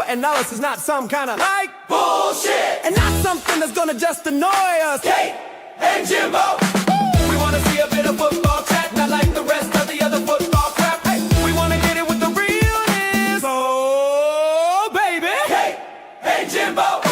and us is not some kind of like bullshit, and not something that's gonna just annoy us. Kate and Jimbo, we wanna see a bit of football chat, not like the rest of the other football crap. Hey, we wanna get it with the realness. Oh, baby, Kate and Jimbo.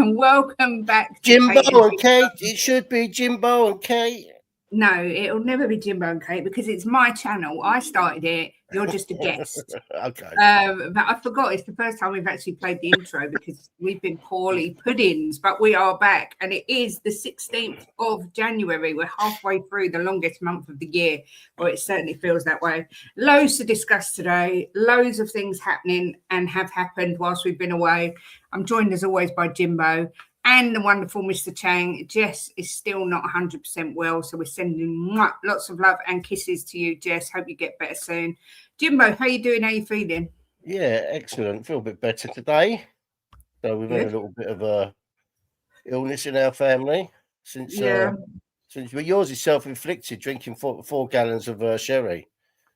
Welcome back to Jimbo Kate and Kate. It should be Jimbo and Kate. No, it'll never be Jimbo and Kate because it's my channel. I started it. You're just a guest. Okay. But I forgot it's the first time we've actually played the intro because we've been poorly puddings, but we are back. And it is the 16th of January. We're halfway through the longest month of the year, or it certainly feels that way. Loads to discuss today. Loads of things happening and have happened whilst we've been away. I'm joined as always by Jimbo and the wonderful Mr. Chang. Jess is still not 100% well, so we're sending lots of love and kisses to you, Jess. Hope you get better soon. Jimbo, how you doing? How you feeling? Yeah, excellent. Feel a bit better today. So we've had a little bit of a illness in our family since well, yours is self-inflicted, drinking 4 gallons of sherry.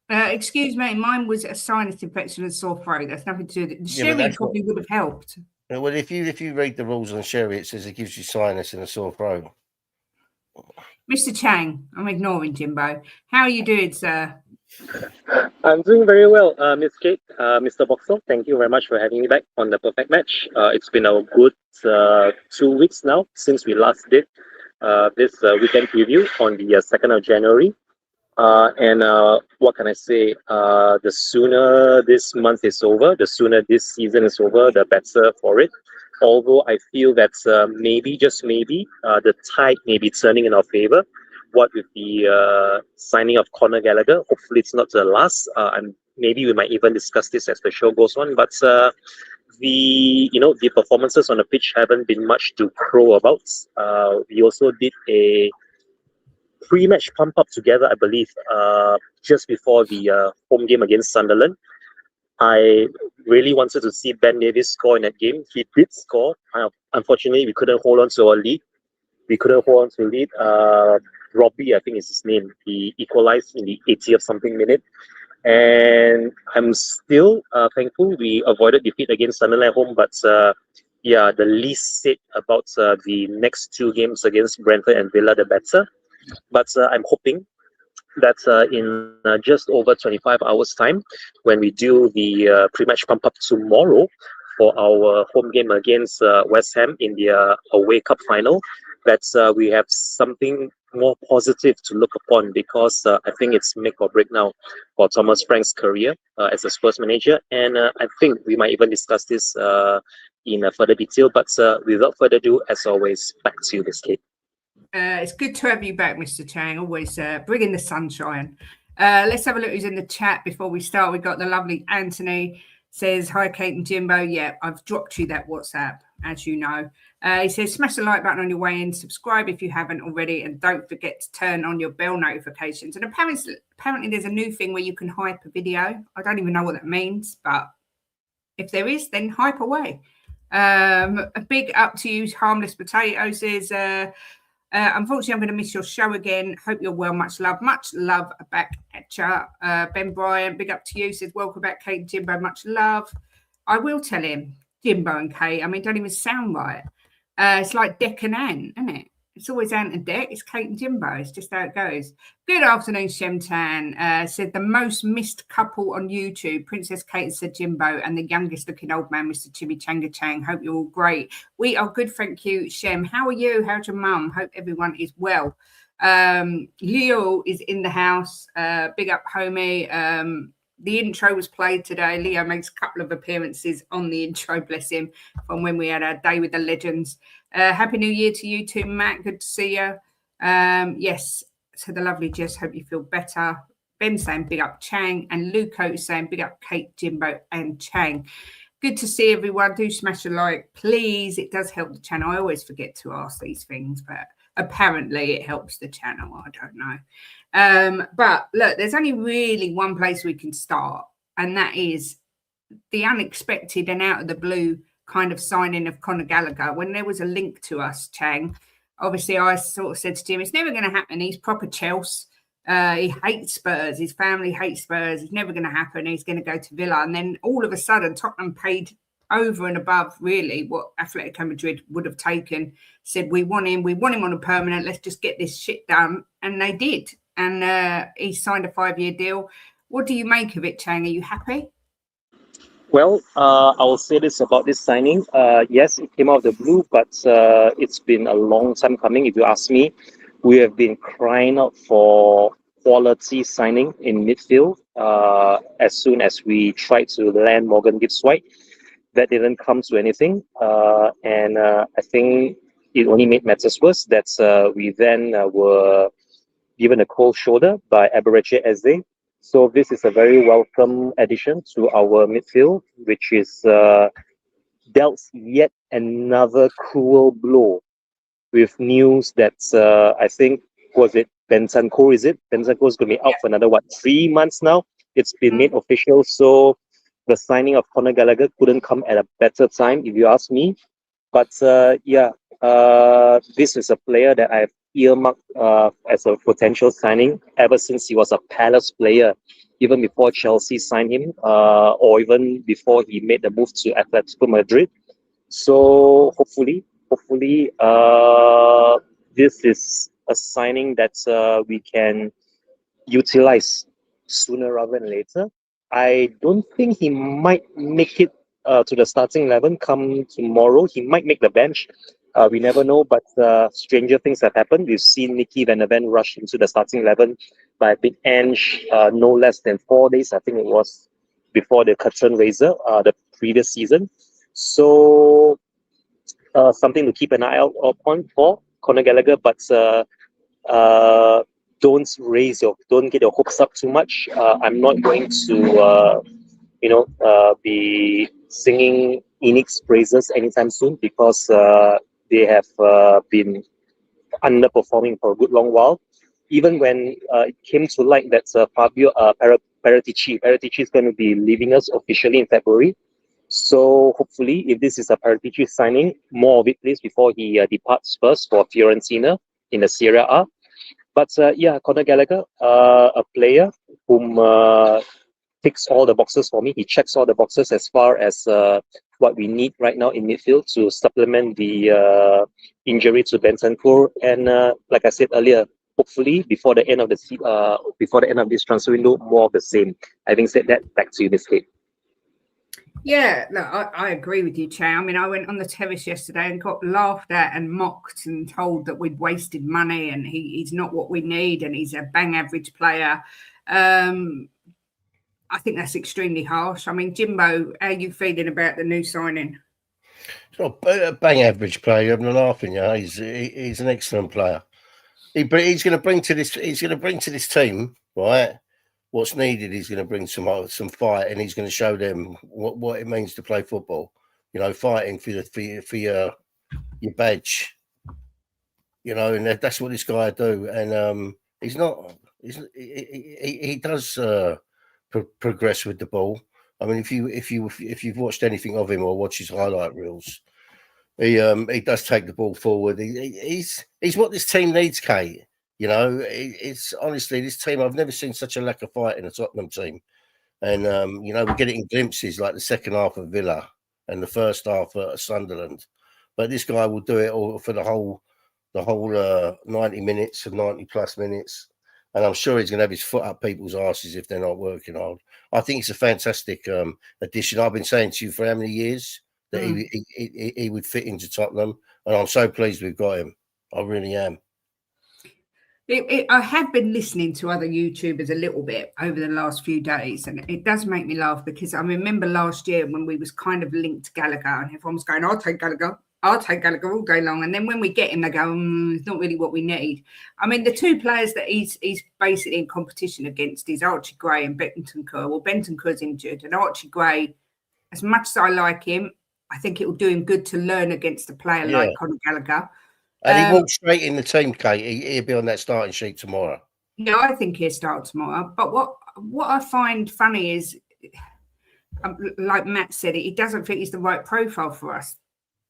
Excuse me, mine was a sinus infection and sore throat. That's nothing to do with it. The sherry probably would have helped. Well, if you read the rules on sherry, it says it gives you sinus and a sore throat. Mr. Chang, I'm ignoring Jimbo. How are you doing, sir? I'm doing very well, Miss Kate, Mr. Boxer. Thank you very much for having me back on the Perfect Match. It's been a good 2 weeks now since we last did this weekend preview on the 2nd of January. And what can I say? The sooner this month is over, the sooner this season is over, the better for it. Although I feel that maybe, just maybe, the tide may be turning in our favor. What with the signing of Conor Gallagher, hopefully it's not the last, and maybe we might even discuss this as the show goes on. But the performances on the pitch haven't been much to crow about. We also did a pre-match pump up together, I believe, just before the home game against Sunderland. I really wanted to see Ben Davies score in that game. He did score. Unfortunately, we couldn't hold on to our lead. Robbie, I think is his name. He equalized in the 80th something minute. And I'm still thankful we avoided defeat against Sunderland at home. But the least said about the next 2 games against Brentford and Villa, the better. But I'm hoping that in just over 25 hours' time, when we do the pre-match pump-up tomorrow for our home game against West Ham in the away cup final, that we have something more positive to look upon, because I think it's make or break now for Thomas Frank's career as a Spurs manager. And I think we might even discuss this in further detail. But without further ado, as always, back to you, Ms. Kate. It's good to have you back, Mr. Chang. Always bringing the sunshine. Let's have a look who's in the chat before we start. We've got the lovely Anthony. Says, hi, Kate and Jimbo. Yeah, I've dropped you that WhatsApp, as you know. He says, smash the like button on your way in. Subscribe if you haven't already. And don't forget to turn on your bell notifications. And apparently there's a new thing where you can hype a video. I don't even know what that means. But if there is, then hype away. A big up to you, Harmless Potato. Says, unfortunately, I'm going to miss your show again. Hope you're well. Much love. Much love back at you. Ben Bryant, big up to you. Says, welcome back, Kate and Jimbo. Much love. I will tell him, Jimbo and Kate. I mean, don't even sound right. It's like Deck and Ant, isn't it? It's always Ant and Deck. It's Kate and Jimbo. It's just how it goes. Good afternoon, Shemtan. Said the most missed couple on YouTube, Princess Kate and Sir Jimbo, and the youngest looking old man, Mr. Chimichanga Chang. Hope you're all great. We are good, thank you, Shem. How are you? How's your mum? Hope everyone is well. Leo is in the house. Big up, homie. The intro was played today. Leo makes a couple of appearances on the intro, bless him, from when we had our day with the legends. Happy New Year to you too, Matt. Good to see you. Yes, so the lovely Jess, hope you feel better. Ben saying big up Chang, and Luco saying big up Kate, Jimbo and Chang. Good to see everyone. Do smash a like, please. It does help the channel. I always forget to ask these things, but apparently it helps the channel. I don't know. But look, there's only really one place we can start, and that is the unexpected and out of the blue kind of signing of Conor Gallagher. When there was a link to us, Chang, obviously I sort of said to Jim, it's never going to happen. He's proper Chelsea. He hates Spurs. His family hates Spurs. It's never going to happen. He's going to go to Villa. And then all of a sudden, Tottenham paid over and above really what Atletico Madrid would have taken, said, we want him on a permanent. Let's just get this shit done. And they did. And he signed a 5-year deal. What do you make of it, Chang? Are you happy? Well, I will say this about this signing. Yes, it came out of the blue, but it's been a long time coming. If you ask me, we have been crying out for quality signing in midfield. As soon as we tried to land Morgan Gibbs-White, that didn't come to anything. And I think it only made matters worse that we then were given a cold shoulder by Aberrache Eze. So this is a very welcome addition to our midfield, which is dealt yet another cruel blow with news that I think, was it Bentancur, is it? Bentancur is going to be out for another, 3 months now? It's been made official. So the signing of Conor Gallagher couldn't come at a better time, if you ask me. But this is a player that I've earmarked as a potential signing ever since he was a Palace player, even before Chelsea signed him, or even before he made the move to Atletico Madrid. So hopefully, this is a signing that we can utilize sooner rather than later. I don't think he might make it to the starting 11 come tomorrow. He might make the bench. We never know, but stranger things have happened. We've seen Nicky Van der Ven rush into the starting 11 by Big Ange no less than 4 days. I think it was before the curtain raiser, the previous season. So something to keep an eye out on for Conor Gallagher, but don't get your hopes up too much. I'm not going to be singing Enix praises anytime soon, because they have been underperforming for a good long while. Even when it came to light that Fabio Paratici is going to be leaving us officially in February. So hopefully, if this is a Paratici signing, more of it please before he departs first for Fiorentina in the Serie A. But Conor Gallagher, a player whom ticks all the boxes for me. He checks all the boxes as far as what we need right now in midfield to supplement the injury to Bentancur. And like I said earlier, hopefully before the end of this transfer window, more of the same. Having said that, back to you, Miss Kate. Yeah, look, I agree with you, Chang. I mean, I went on the terrace yesterday and got laughed at and mocked and told that we'd wasted money and he's not what we need and he's a bang average player. I think that's extremely harsh. I mean, Jimbo, how are you feeling about the new signing? It's not a bang average player. I'm not laughing. He's an excellent player. He's going to bring to this team, right? What's needed. He's going to bring some fight, and he's going to show them what it means to play football. Fighting for your badge. And that's what this guy do. And he does progress with the ball. I mean, if you've watched anything of him or watch his highlight reels, he does take the ball forward. He's what this team needs, Kate. It's honestly this team. I've never seen such a lack of fight in a Tottenham team, and we get it in glimpses like the second half of Villa and the first half at Sunderland. But this guy will do it all for the whole 90 minutes and 90 plus minutes, and I'm sure he's going to have his foot up people's asses if they're not working hard. I think it's a fantastic addition. I've been saying to you for how many years that he would fit into Tottenham, and I'm so pleased we've got him. I really am. I have been listening to other YouTubers a little bit over the last few days, and it does make me laugh because I remember last year when we was kind of linked to Gallagher and everyone was going, I'll take Gallagher all day long. And then when we get him, they go, it's not really what we need. I mean, the two players that he's basically in competition against is Archie Gray and Bentancur. Well, Bentancur's injured, and Archie Gray, as much as I like him, I think it will do him good to learn against a player like Conor Gallagher. And he walked straight in the team, Kate. He'll be on that starting sheet tomorrow. Yeah, I think he'll start tomorrow. But what I find funny is, like Matt said, he doesn't think he's the right profile for us.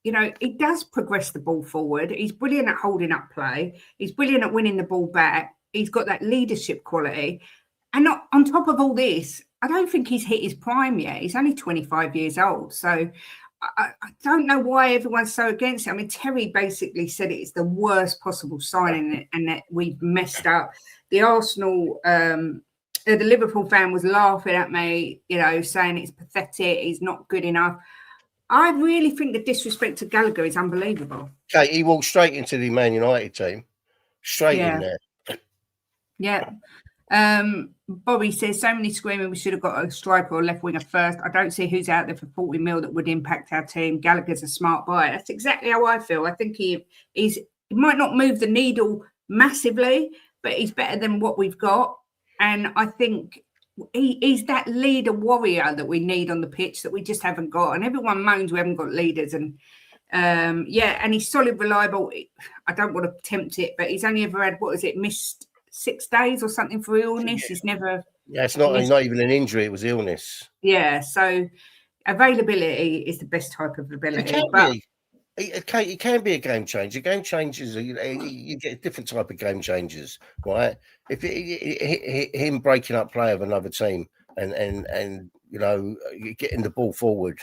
You know, he does progress the ball forward. He's brilliant at holding up play. He's brilliant at winning the ball back. He's got that leadership quality. And on top of all this, I don't think he's hit his prime yet. He's only 25 years old. So I don't know why everyone's so against it. I mean, Terry basically said it's the worst possible signing and that we've messed up. The Arsenal, the Liverpool fan was laughing at me, you know, saying it's pathetic, he's not good enough. I really think the disrespect to Gallagher is unbelievable. Kate, he walked straight into the Man United team. Straight in there. Yeah. Bobby says, so many screaming we should have got a striker or left winger first. I don't see who's out there for 40 mil that would impact our team. Gallagher's a smart buy. That's exactly how I feel. I think he might not move the needle massively, but he's better than what we've got. And I think he's that leader warrior that we need on the pitch that we just haven't got. And everyone moans we haven't got leaders. And and he's solid, reliable. I don't want to tempt it, but he's only ever had, missed 6 days or something for illness. He's never. Yeah, it's not even an injury, it was illness. Yeah, so availability is the best type of ability. It can be a game changer. Game changers, you get a different type of game changers, right? If him breaking up play of another team and you know, getting the ball forward,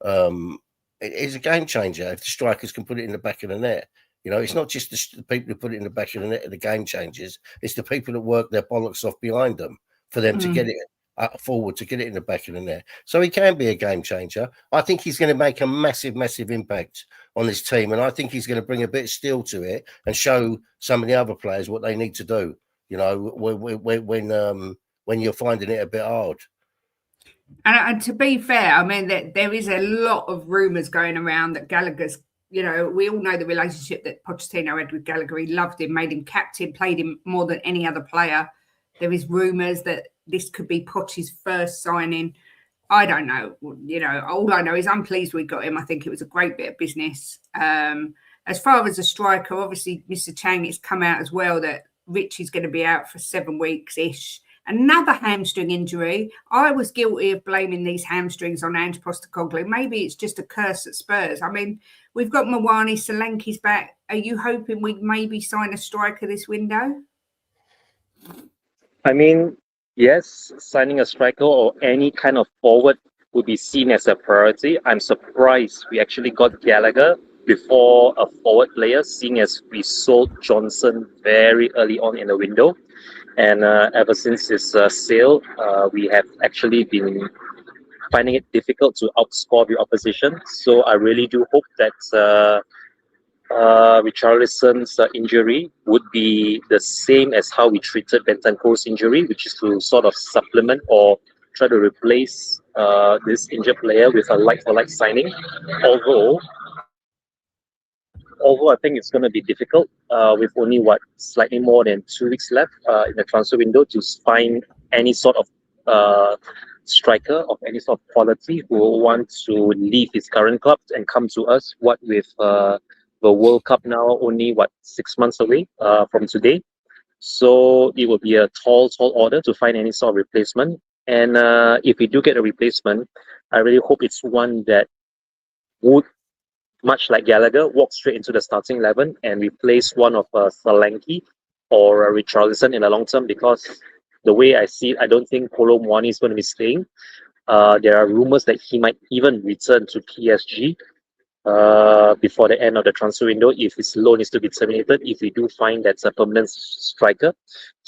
it is a game changer if the strikers can put it in the back of the net. You know, it's not just the people who put it in the back of the net are the game changers. It's the people that work their bollocks off behind them for them to get it forward, to get it in the back of the net. So he can be a game changer. I think he's going to make a massive, massive impact on this team. And I think he's going to bring a bit of steel to it and show some of the other players what they need to do, you know, when you're finding it a bit hard. And to be fair, I mean, there is a lot of rumours going around that Gallagher's, you know, we all know the relationship that Pochettino had with Gallagher. He loved him, made him captain, played him more than any other player. There is rumours that this could be Poch's first signing. I don't know. You know, all I know is I'm pleased we got him. I think it was a great bit of business. As far as a striker, obviously, Mr. Chang, it's come out as well that Rich is going to be out for 7 weeks-ish. Another hamstring injury. I was guilty of blaming these hamstrings on Ange Postecoglou. Maybe it's just a curse at Spurs. I mean, we've got Mawani, Solanke's back. Are you hoping we maybe sign a striker this window? I mean, yes, signing a striker or any kind of forward would be seen as a priority. I'm surprised we actually got Gallagher before a forward player, seeing as we sold Johnson very early on in the window. And ever since his sale, we have actually been finding it difficult to outscore the opposition. So I really do hope that Richarlison's injury would be the same as how we treated Bentancur's injury, which is to sort of supplement or try to replace this injured player with a like-for-like signing. Although I think it's going to be difficult with only slightly more than 2 weeks left in the transfer window to find any sort of striker of any sort of quality who will want to leave his current club and come to us. What with the World Cup now only 6 months away from today, so it will be a tall order to find any sort of replacement. And if we do get a replacement, I really hope it's one that would, much like Gallagher, walk straight into the starting 11 and replace one of Solanke or Richarlison in the long term, because the way I see it, I don't think Kolo Muani is going to be staying. There are rumors that he might even return to PSG before the end of the transfer window if his loan is to be terminated, if we do find that's a permanent striker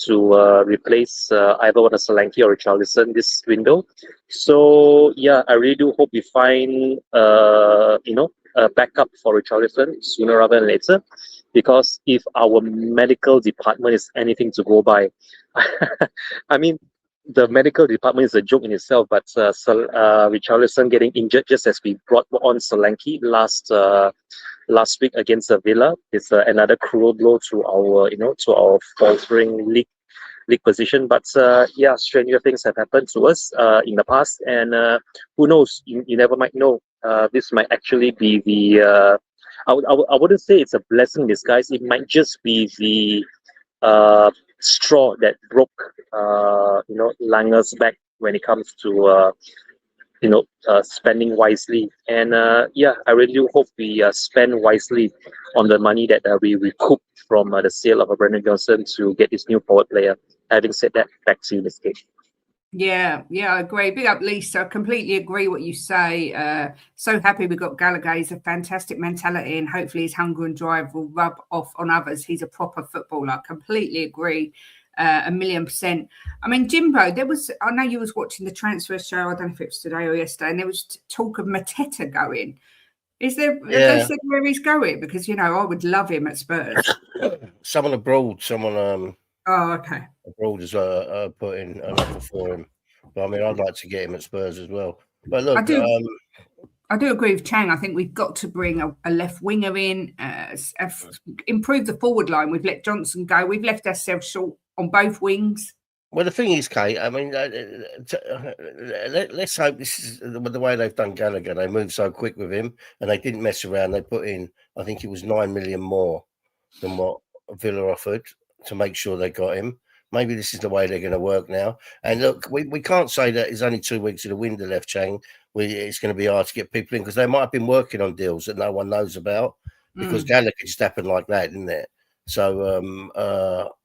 to replace either one of Solanke or Richarlison this window. So yeah, I really do hope we find a backup for Richarlison sooner rather than later, because if our medical department is anything to go by, I mean, the medical department is a joke in itself, but Richarlison getting injured just as we brought on Solanke last week against Villa is another cruel blow to our faltering league position. But yeah, stranger things have happened to us in the past, and who knows? You never might know. This might actually be the I wouldn't say it's a blessing in disguise. It might just be the straw that broke Langer's back when it comes to spending wisely. And I really do hope we spend wisely on the money that we recoup from the sale of Brendan Johnson to get this new forward player. Having said that, back to you, Ms. Kate. Yeah, I agree. Big up, Lisa. I completely agree what you say. So happy we got Gallagher. He's a fantastic mentality, and hopefully his hunger and drive will rub off on others. He's a proper footballer. Completely agree. 1,000,000%. I mean, Jimbo, I know you was watching the transfer show. I don't know if it was today or yesterday, and there was talk of Mateta going. Have they said where he's going? Because, I would love him at Spurs. Someone abroad, Oh, okay. abroad has put in an offer for him. But I mean, I'd like to get him at Spurs as well. But look, I do agree with Chang. I think we've got to bring a left winger in, improve the forward line. We've let Johnson go. We've left ourselves short on both wings. Well, the thing is, Kate, I mean, let's hope this is the way they've done Gallagher. They moved so quick with him, and they didn't mess around. They put in, I think it was 9 million more than what Villa offered to make sure they got him. Maybe this is the way they're going to work now. And look, we can't say that it's only 2 weeks of the window left, Chang. It's going to be hard to get people in because they might have been working on deals that no one knows about because Gallagher just happened like that, didn't it? So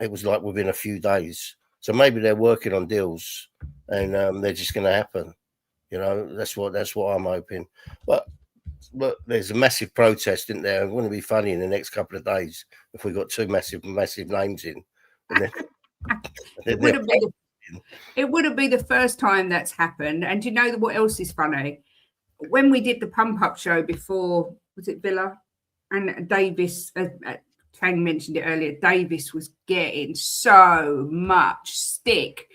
it was like within a few days. So maybe they're working on deals and they're just going to happen. That's what I'm hoping. But there's a massive protest, isn't there? It wouldn't be funny in the next couple of days if we got two massive names in. It wouldn't be the first time that's happened. And do you know what else is funny? When we did the pump-up show before, was it Villa? And Davis, Chang mentioned it earlier, Davis was getting so much stick.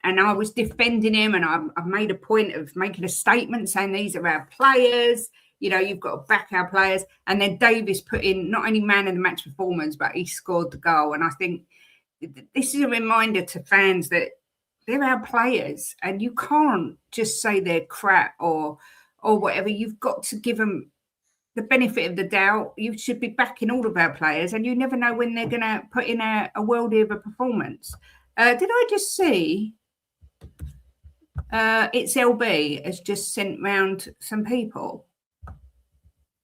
And I was defending him, and I've made a point of making a statement saying these are our players. You've got to back our players. And then Davis put in not only man of the match performance, but he scored the goal. And I think this is a reminder to fans that they're our players, and you can't just say they're crap or whatever. You've got to give them the benefit of the doubt. You should be backing all of our players, and you never know when they're going to put in a worldie of a performance. Did I just see it's LB has just sent round some people?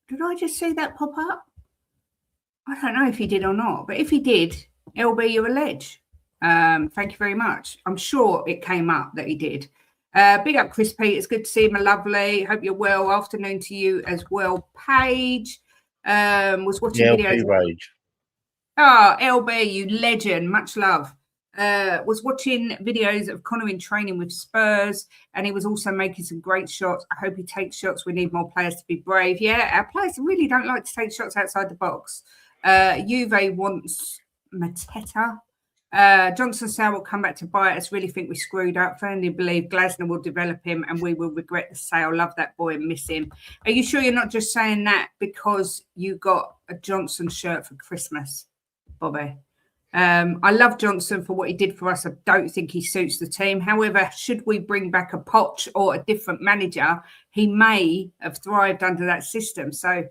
Did I just see that pop up? I don't know if he did or not, but if he did, LB, you're a ledge. Thank you very much. I'm sure it came up that he did. Big up Chris Pete. It's good to see him. Lovely. Hope you're well. Afternoon to you as well. Paige was watching videos. Rage. Oh, LB, you legend. Much love. Was watching videos of Connor in training with Spurs, and he was also making some great shots. I hope he takes shots. We need more players to be brave. Yeah, our players really don't like to take shots outside the box. Juve wants Mateta. Johnson Sale will come back to bite us. Really think we screwed up. Firmly believe Glasner will develop him and we will regret the sale. Love that boy and miss him. Are you sure you're not just saying that because you got a Johnson shirt for Christmas, Bobby? I love Johnson for what he did for us. I don't think he suits the team. However, should we bring back a Poch or a different manager, he may have thrived under that system. So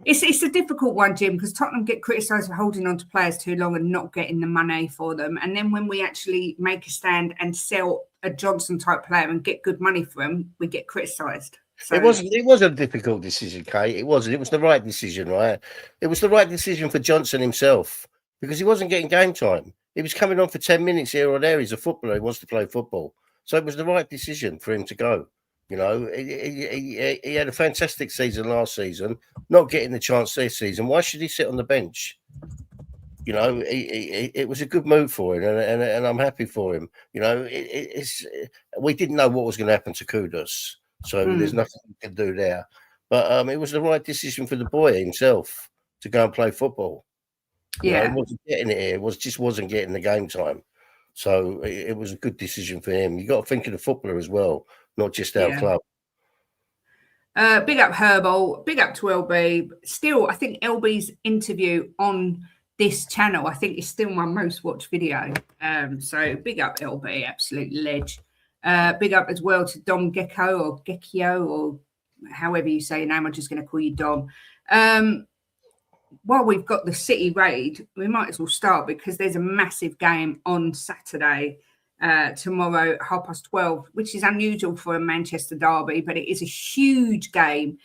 it's a difficult one, Jim, because Tottenham get criticised for holding on to players too long and not getting the money for them. And then when we actually make a stand and sell a Johnson-type player and get good money for him, we get criticised. So, it was a difficult decision, Kate. It wasn't. It was the right decision, right? It was the right decision for Johnson himself because he wasn't getting game time. He was coming on for 10 minutes here or there. He's a footballer. He wants to play football. So it was the right decision for him to go. He had a fantastic season last season, not getting the chance this season. Why should he sit on the bench? It was a good move for him, and I'm happy for him. We didn't know what was going to happen to Kudus, so there's nothing we can do there. But it was the right decision for the boy himself to go and play football. He wasn't getting it here. Just wasn't getting the game time. So it was a good decision for him. You got to think of the footballer as well, not just our club. Big up Herbal, big up to LB. Still, I think LB's interview on this channel, I think, is still my most watched video. So big up LB, absolute ledge. Big up as well to Dom Gecko or Gekkio or however you say your name. I'm just going to call you Dom. While we've got the City raid, we might as well start because there's a massive game on Saturday, tomorrow, 12:30, which is unusual for a Manchester derby, but it is a huge game.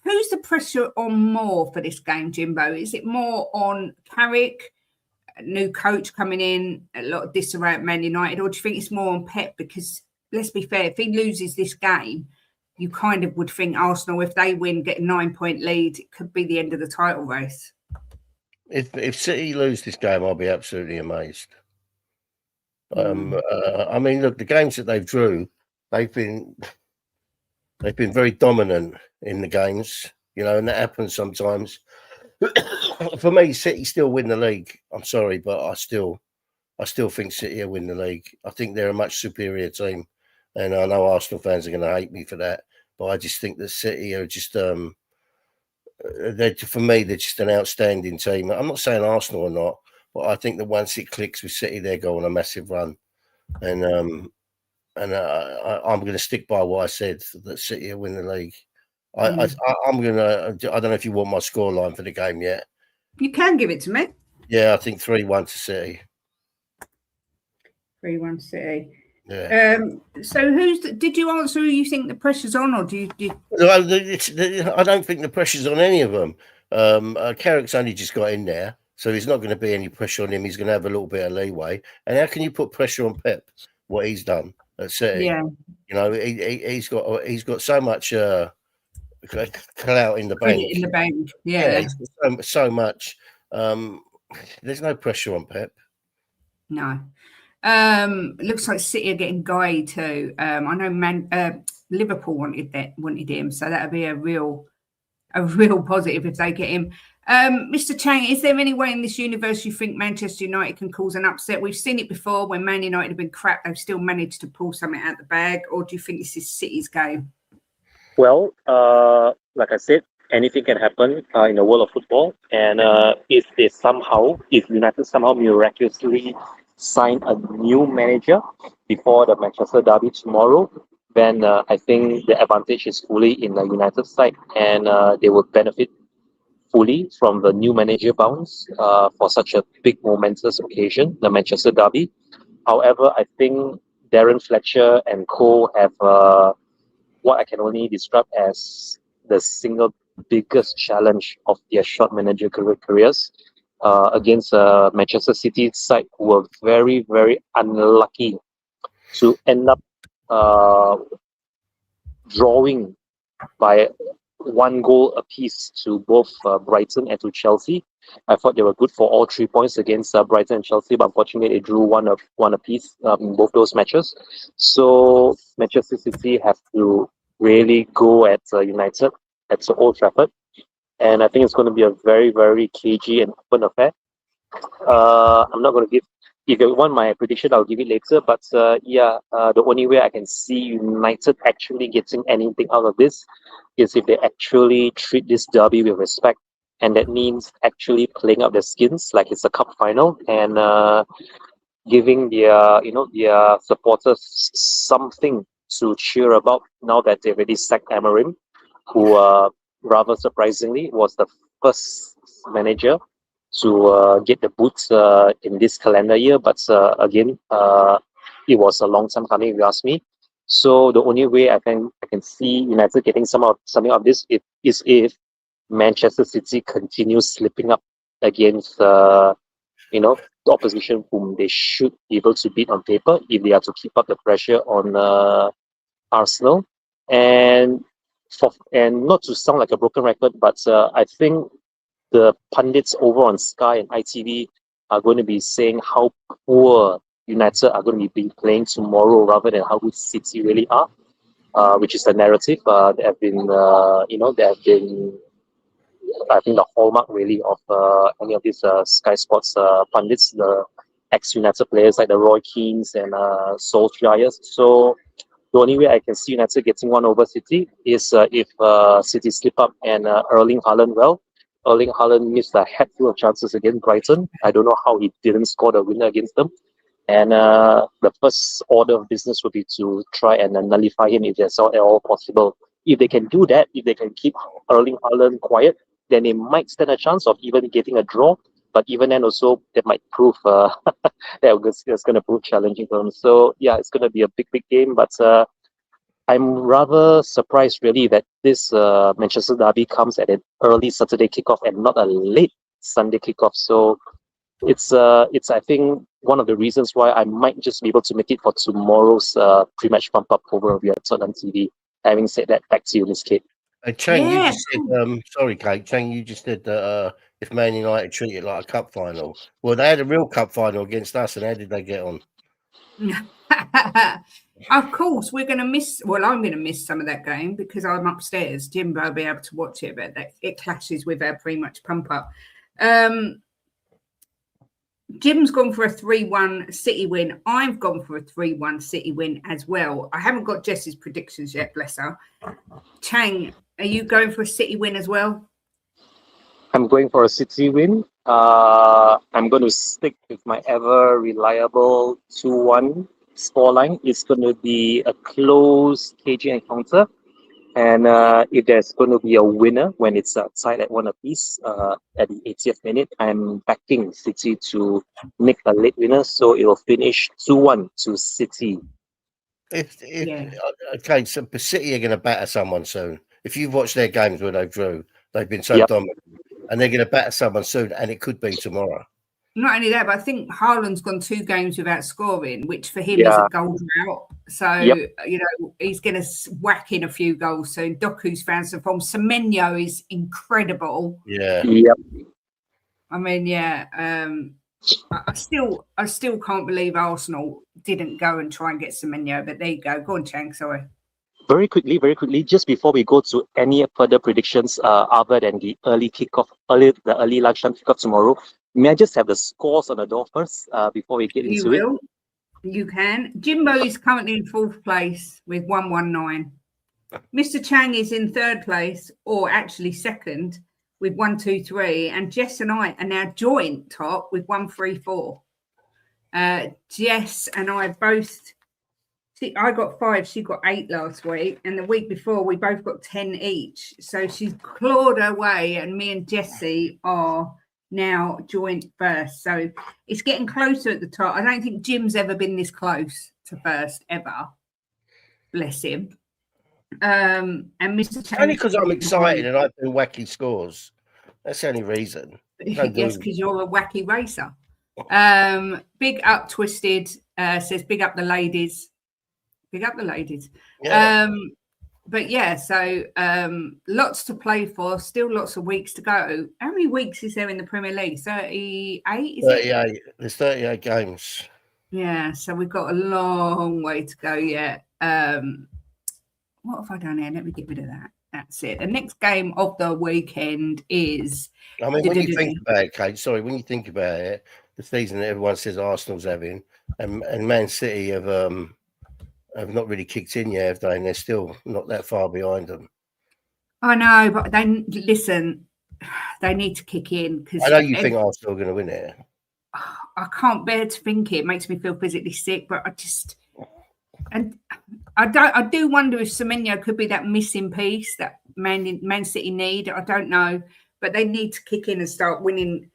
Who's the pressure on more for this game, Jimbo? Is it more on Carrick, a new coach coming in, a lot of disarray at Man United, or do you think it's more on Pep? Because let's be fair, if he loses this game, you kind of would think Arsenal, if they win, get a 9-point lead, it could be the end of the title race. If City lose this game, I'll be absolutely amazed. I mean, look, the games that they've drew, they've been very dominant in the games, you know, and that happens sometimes. For me, City still win the league. I'm sorry, but I still think City will win the league. I think they're a much superior team, and I know Arsenal fans are going to hate me for that, but I just think that City are just for me, they're just an outstanding team. I'm not saying Arsenal or not, but I think that once it clicks with City, they're going on a massive run, and I'm going to stick by what I said, that City will win the league. I'm going to. I don't know if you want my scoreline for the game yet. You can give it to me. Yeah, I think 3-1 to City. 3-1 City. Yeah. So did you answer who you think the pressure's on, or do you? I don't think the pressure's on any of them. Carrick's only just got in there, so there's not going to be any pressure on him. He's going to have a little bit of leeway. And how can you put pressure on Pep? What he's done at City, Yeah, you know, he's got so much clout in the bank. in the bank. Yeah, he's got so much. There's no pressure on Pep. No. It looks like City are getting Guy too. I know Liverpool wanted him, so that'd be a real positive if they get him. Mr. Chang, is there any way in this universe you think Manchester United can cause an upset? We've seen it before when Man United have been crap, they've still managed to pull something out the bag, or do you think this is City's game? Well, like I said, anything can happen in the world of football. And if United somehow miraculously sign a new manager before the Manchester derby tomorrow, then I think the advantage is fully in the United side, and they will benefit fully from the new manager bounce for such a big momentous occasion, the Manchester derby. However, I think Darren Fletcher and co have what I can only describe as the single biggest challenge of their short managerial careers against Manchester City side, who were very, very unlucky to end up drawing by 1 goal apiece to both Brighton and to Chelsea. I thought they were good for all 3 points against Brighton and Chelsea, but unfortunately they drew one apiece in both those matches. So Manchester City have to really go at United at Old Trafford, and I think it's going to be a very, very cagey and open affair. I'm not going to give. If you want my prediction, I'll give it later. But the only way I can see United actually getting anything out of this is if they actually treat this derby with respect, and that means actually playing up their skins like it's a cup final, and giving their supporters something to cheer about now that they've already sacked Amorim, who rather surprisingly was the first manager to get the boots in this calendar year, but again, it was a long time coming, if you ask me. So the only way I can see United getting something of this is if Manchester City continues slipping up against the opposition whom they should be able to beat on paper if they are to keep up the pressure on Arsenal. And not to sound like a broken record, but I think the pundits over on Sky and ITV are going to be saying how poor United are going to be playing tomorrow rather than how good City really are, which is the narrative that have been, I think, the hallmark really of any of these Sky Sports pundits, the ex-United players like the Roy Keanes and Solskjaer. So the only way I can see United getting one over City is if City slip up and Erling Haaland missed a head full of chances against Brighton. I don't know how he didn't score the winner against them. And the first order of business would be to try and nullify him if that's at all possible. if they can do that, if they can keep Erling Haaland quiet, then they might stand a chance of even getting a draw. But even then, also that might prove it's going to prove challenging for them. So yeah, it's going to be a big game. But I'm rather surprised really that this Manchester derby comes at an early Saturday kickoff and not a late Sunday kickoff. So it's I think one of the reasons why I might just be able to make it for tomorrow's pre-match pump up over we on TV. Having said that, back to you, Miss Kate. Chang, you Yeah, just said, sorry, Kate. Chang, you just said that if Man United treat it like a cup final, well, they had a real cup final against us, and how did they get on? Of course, we're going to miss. Well, I'm going to miss some of that game because I'm upstairs. Jimbo will be able to watch it, but it clashes with our pre-match pump up. Jim's gone for a 3-1 City win. I've gone for a 3-1 City win as well. I haven't got Jess's predictions yet, bless her. Chang, are you going for a City win as well? I'm going for a City win. I'm going to stick with my ever reliable 2-1 scoreline. It's going to be a close, cagey encounter. And if there's going to be a winner when it's tied at 1 apiece at the 80th minute, I'm backing City to make a late winner. So it will finish 2-1 to City. Okay, so City are going to batter someone soon. If you've watched their games where they drew, they've been so dominant. And they're going to batter someone soon, and it could be tomorrow. Not only that, but I think Haaland's gone 2 games without scoring, which for him is a goal drought. So, you know, he's going to whack in a few goals soon. Doku's found some form. Semenyo is incredible. Yeah. Yep. I mean, I still can't believe Arsenal didn't go and try and get Semenyo, but there you go. Go on, Chang, sorry. Very quickly, just before we go to any further predictions other than the early lunchtime kickoff tomorrow, may I just have the scores on the door first before we get into it? You can. Jimbo is currently in 4th place with 119. Mr. Chang is in 3rd place, or actually 2nd, with 123. And Jess and I are now joint top with 134. Jess and I both... I got 5, she got 8 last week, and the week before we both got 10 each. So she's clawed her way, and me and Jessie are now joint first. So it's getting closer at the top. I don't think Jim's ever been this close to first ever. Bless him. And Mr. Chang, only because I'm excited and I've been wacky scores. That's the only reason. Yes, because you're a wacky racer. Big up Twisted says big up the ladies. Big up the ladies. Yeah. But yeah, so lots to play for. Still lots of weeks to go. How many weeks is there in the Premier League? 38? 38. There's 38 games. Yeah, so we've got a long way to go yet. What have I done here? Let me get rid of that. That's it. The next game of the weekend is... I mean, when you think about it, Kate, when you think about it, the season that everyone says Arsenal's having, and Man City have not really kicked in yet, have they? And they're still not that far behind them. I know, but they need to kick in. Cause I know you think Arsenal are going to win it. I can't bear to think it. It makes me feel physically sick, but I do wonder if Semenyo could be that missing piece that Man City need. I don't know, but they need to kick in and start winning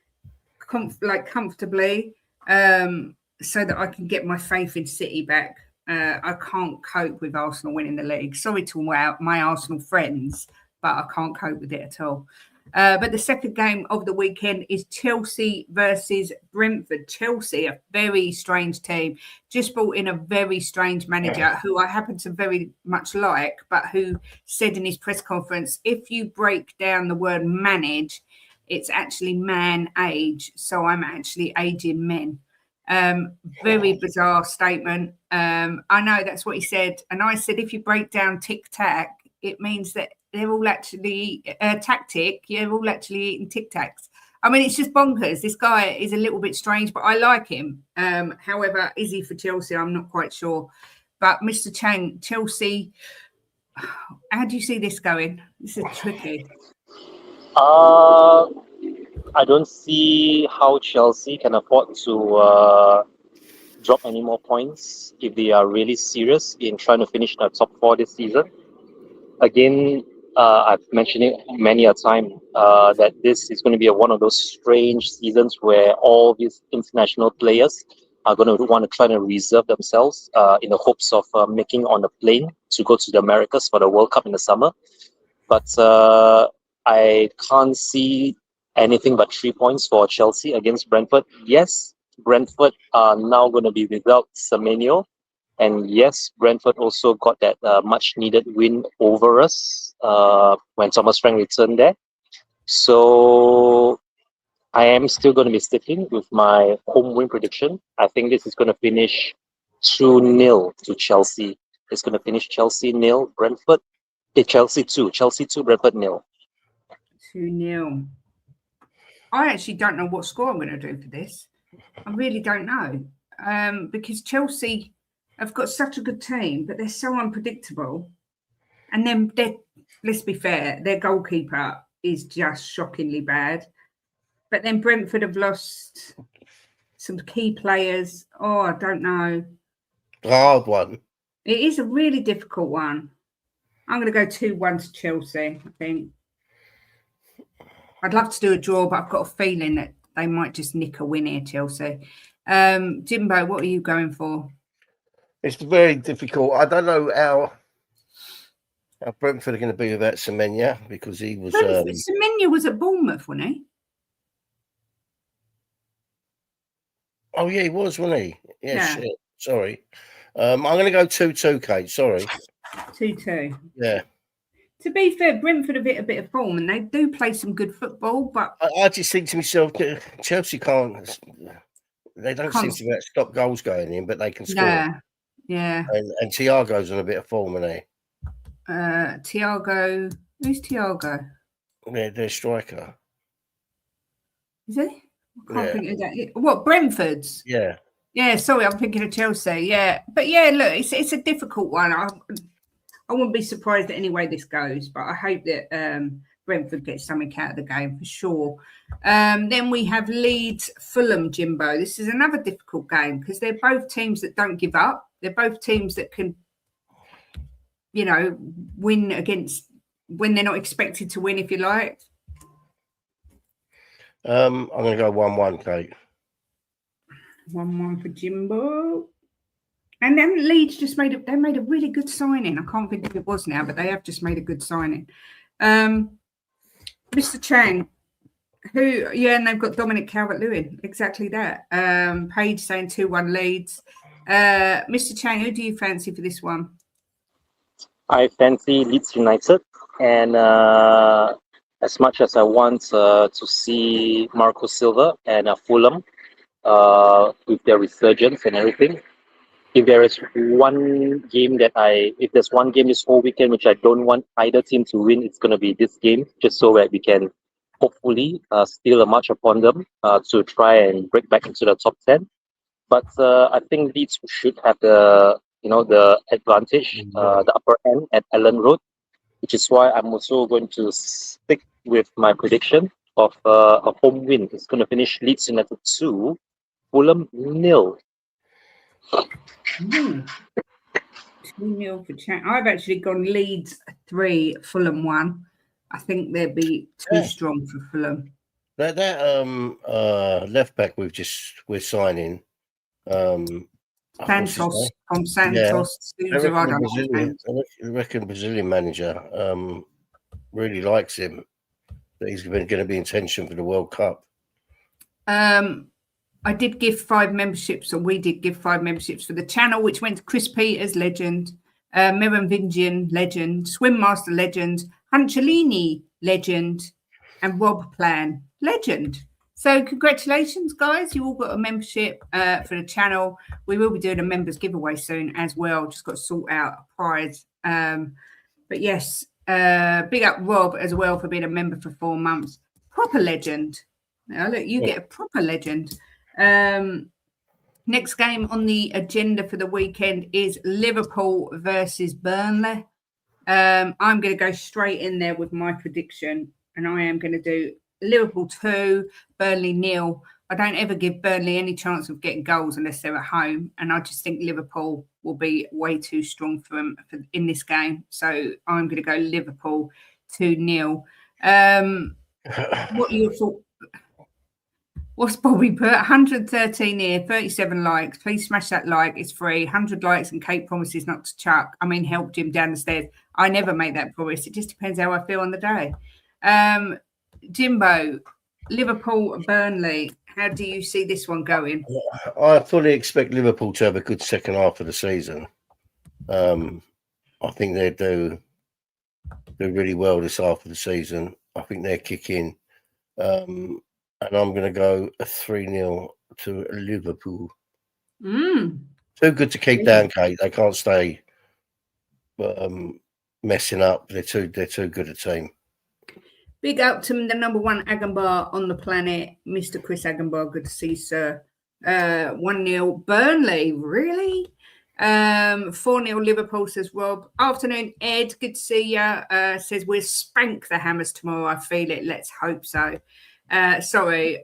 comfortably, so that I can get my faith in City back. I can't cope with Arsenal winning the league. Sorry to my Arsenal friends, but I can't cope with it at all. But the second game of the weekend is Chelsea versus Brentford. Chelsea, a very strange team, just brought in a very strange manager who I happen to very much like, but who said in his press conference, if you break down the word manage, it's actually man age. So I'm actually aging men. Very bizarre statement. I know that's what he said. And I said, if you break down tic-tac, it means that they're all actually tactic. You're all actually eating tic-tacs. I mean, it's just bonkers. This guy is a little bit strange, but I like him. However, is he for Chelsea? I'm not quite sure. But Mr. Chang, Chelsea, how do you see this going? This is tricky. I don't see how Chelsea can afford to drop any more points if they are really serious in trying to finish the top 4 this season. again, I've mentioned it many a time that this is going to be one of those strange seasons where all these international players are going to want to try to reserve themselves in the hopes of making on a plane to go to the Americas for the World Cup in the summer. But I can't see anything but 3 points for Chelsea against Brentford. Yes, Brentford are now going to be without Semenyo. And yes, Brentford also got that much needed win over us when Thomas Frank returned there. So I am still going to be sticking with my home win prediction. I think this is going to finish 2-0 to Chelsea. It's going to finish Chelsea 0, Brentford. Chelsea 2, Brentford 0. 2-0. I actually don't know what score I'm going to do for this. I really don't know. Because Chelsea have got such a good team, but they're so unpredictable. And then, let's be fair, their goalkeeper is just shockingly bad. But then Brentford have lost some key players. Oh, I don't know. Hard one. It is a really difficult one. I'm going to go 2-1 to Chelsea, I think. I'd love to do a draw, but I've got a feeling that they might just nick a win here, Chelsea. Jimbo, what are you going for? It's very difficult. I don't know how Brentford are going to be without Semenyo because he was. Semenyo was at Bournemouth, wasn't he? Oh yeah, he was, wasn't he? Yeah. Shit. Sorry. I'm going to go 2-2, Kate. Sorry. 2-2. Yeah. To be fair, Brentford have hit a bit of form and they do play some good football, but I just think to myself, Chelsea can't. They don't seem to get stop goals going in, but they can score. Yeah. And Thiago's on a bit of form, isn't he? Thiago. Who's Thiago? Their striker. Is he? I can't think of that. What, Brentford's? Yeah. Yeah, sorry, I'm thinking of Chelsea. Yeah. But yeah, look, it's a difficult one. I wouldn't be surprised at any way this goes, but I hope that Brentford gets something out of the game for sure. Then we have Leeds, Fulham, Jimbo. This is another difficult game because they're both teams that don't give up. They're both teams that can, win against when they're not expected to win, if you like. I'm going to go 1-1, Kate. 1-1 for Jimbo. And then Leeds just made a really good signing. I can't think who it was now, but they have just made a good signing. Mr. Chang, and they've got Dominic Calvert-Lewin, exactly that. Paige saying 2-1 Leeds. Mr. Chang, who do you fancy for this one? I fancy Leeds United, and as much as I want to see Marco Silva and Fulham with their resurgence and everything, if there's one game this whole weekend which I don't want either team to win, it's going to be this game, just so that we can hopefully steal a march upon them to try and break back into the top 10. But I think Leeds should have the advantage, the upper end at Ellen Road, which is why I'm also going to stick with my prediction of a home win. It's going to finish Leeds United 2, Fulham 0. 2-0 for Chang. I've actually gone Leeds 3, Fulham 1. I think they'll be too strong for Fulham. That left back we're signing. Santos from Santos. I reckon Brazilian manager really likes him. That he's going to be in tension for the World Cup. I did give 5 memberships, or we did give 5 memberships for the channel, which went to Chris Peters, legend, Merovingian, legend, Swim Master, legend, Huncellini, legend, and Rob Plan, legend. So congratulations, guys. You all got a membership for the channel. We will be doing a members giveaway soon as well. Just got to sort out a prize. But yes, big up Rob as well for being a member for 4 months. Proper legend. Now, look, you get a proper legend. Next game on the agenda for the weekend is Liverpool versus Burnley. I'm going to go straight in there with my prediction, and I am going to do Liverpool 2, Burnley 0. I don't ever give Burnley any chance of getting goals unless they're at home. And I just think Liverpool will be way too strong for them in this game. So I'm going to go Liverpool 2-0. What are your thoughts? What's Bobby put? 113 here, 37 likes. Please smash that like. It's free. 100 likes and Kate promises not to chuck. I mean, help Jim down the stairs. I never make that promise. It just depends how I feel on the day. Jimbo, Liverpool, Burnley. How do you see this one going? I fully expect Liverpool to have a good second half of the season. I think they do really well this half of the season. I think they're kicking. And I'm going to go a 3-0 to Liverpool. Too good to keep down, Kate. They can't stay messing up. They're too good a team. Big up to the number one Agambar on the planet, Mr. Chris Agambar. Good to see you, sir. 1-0 Burnley, really? 4-0 Liverpool, says Rob. Afternoon, Ed. Good to see you. Says we'll spank the Hammers tomorrow. I feel it. Let's hope so. Sorry,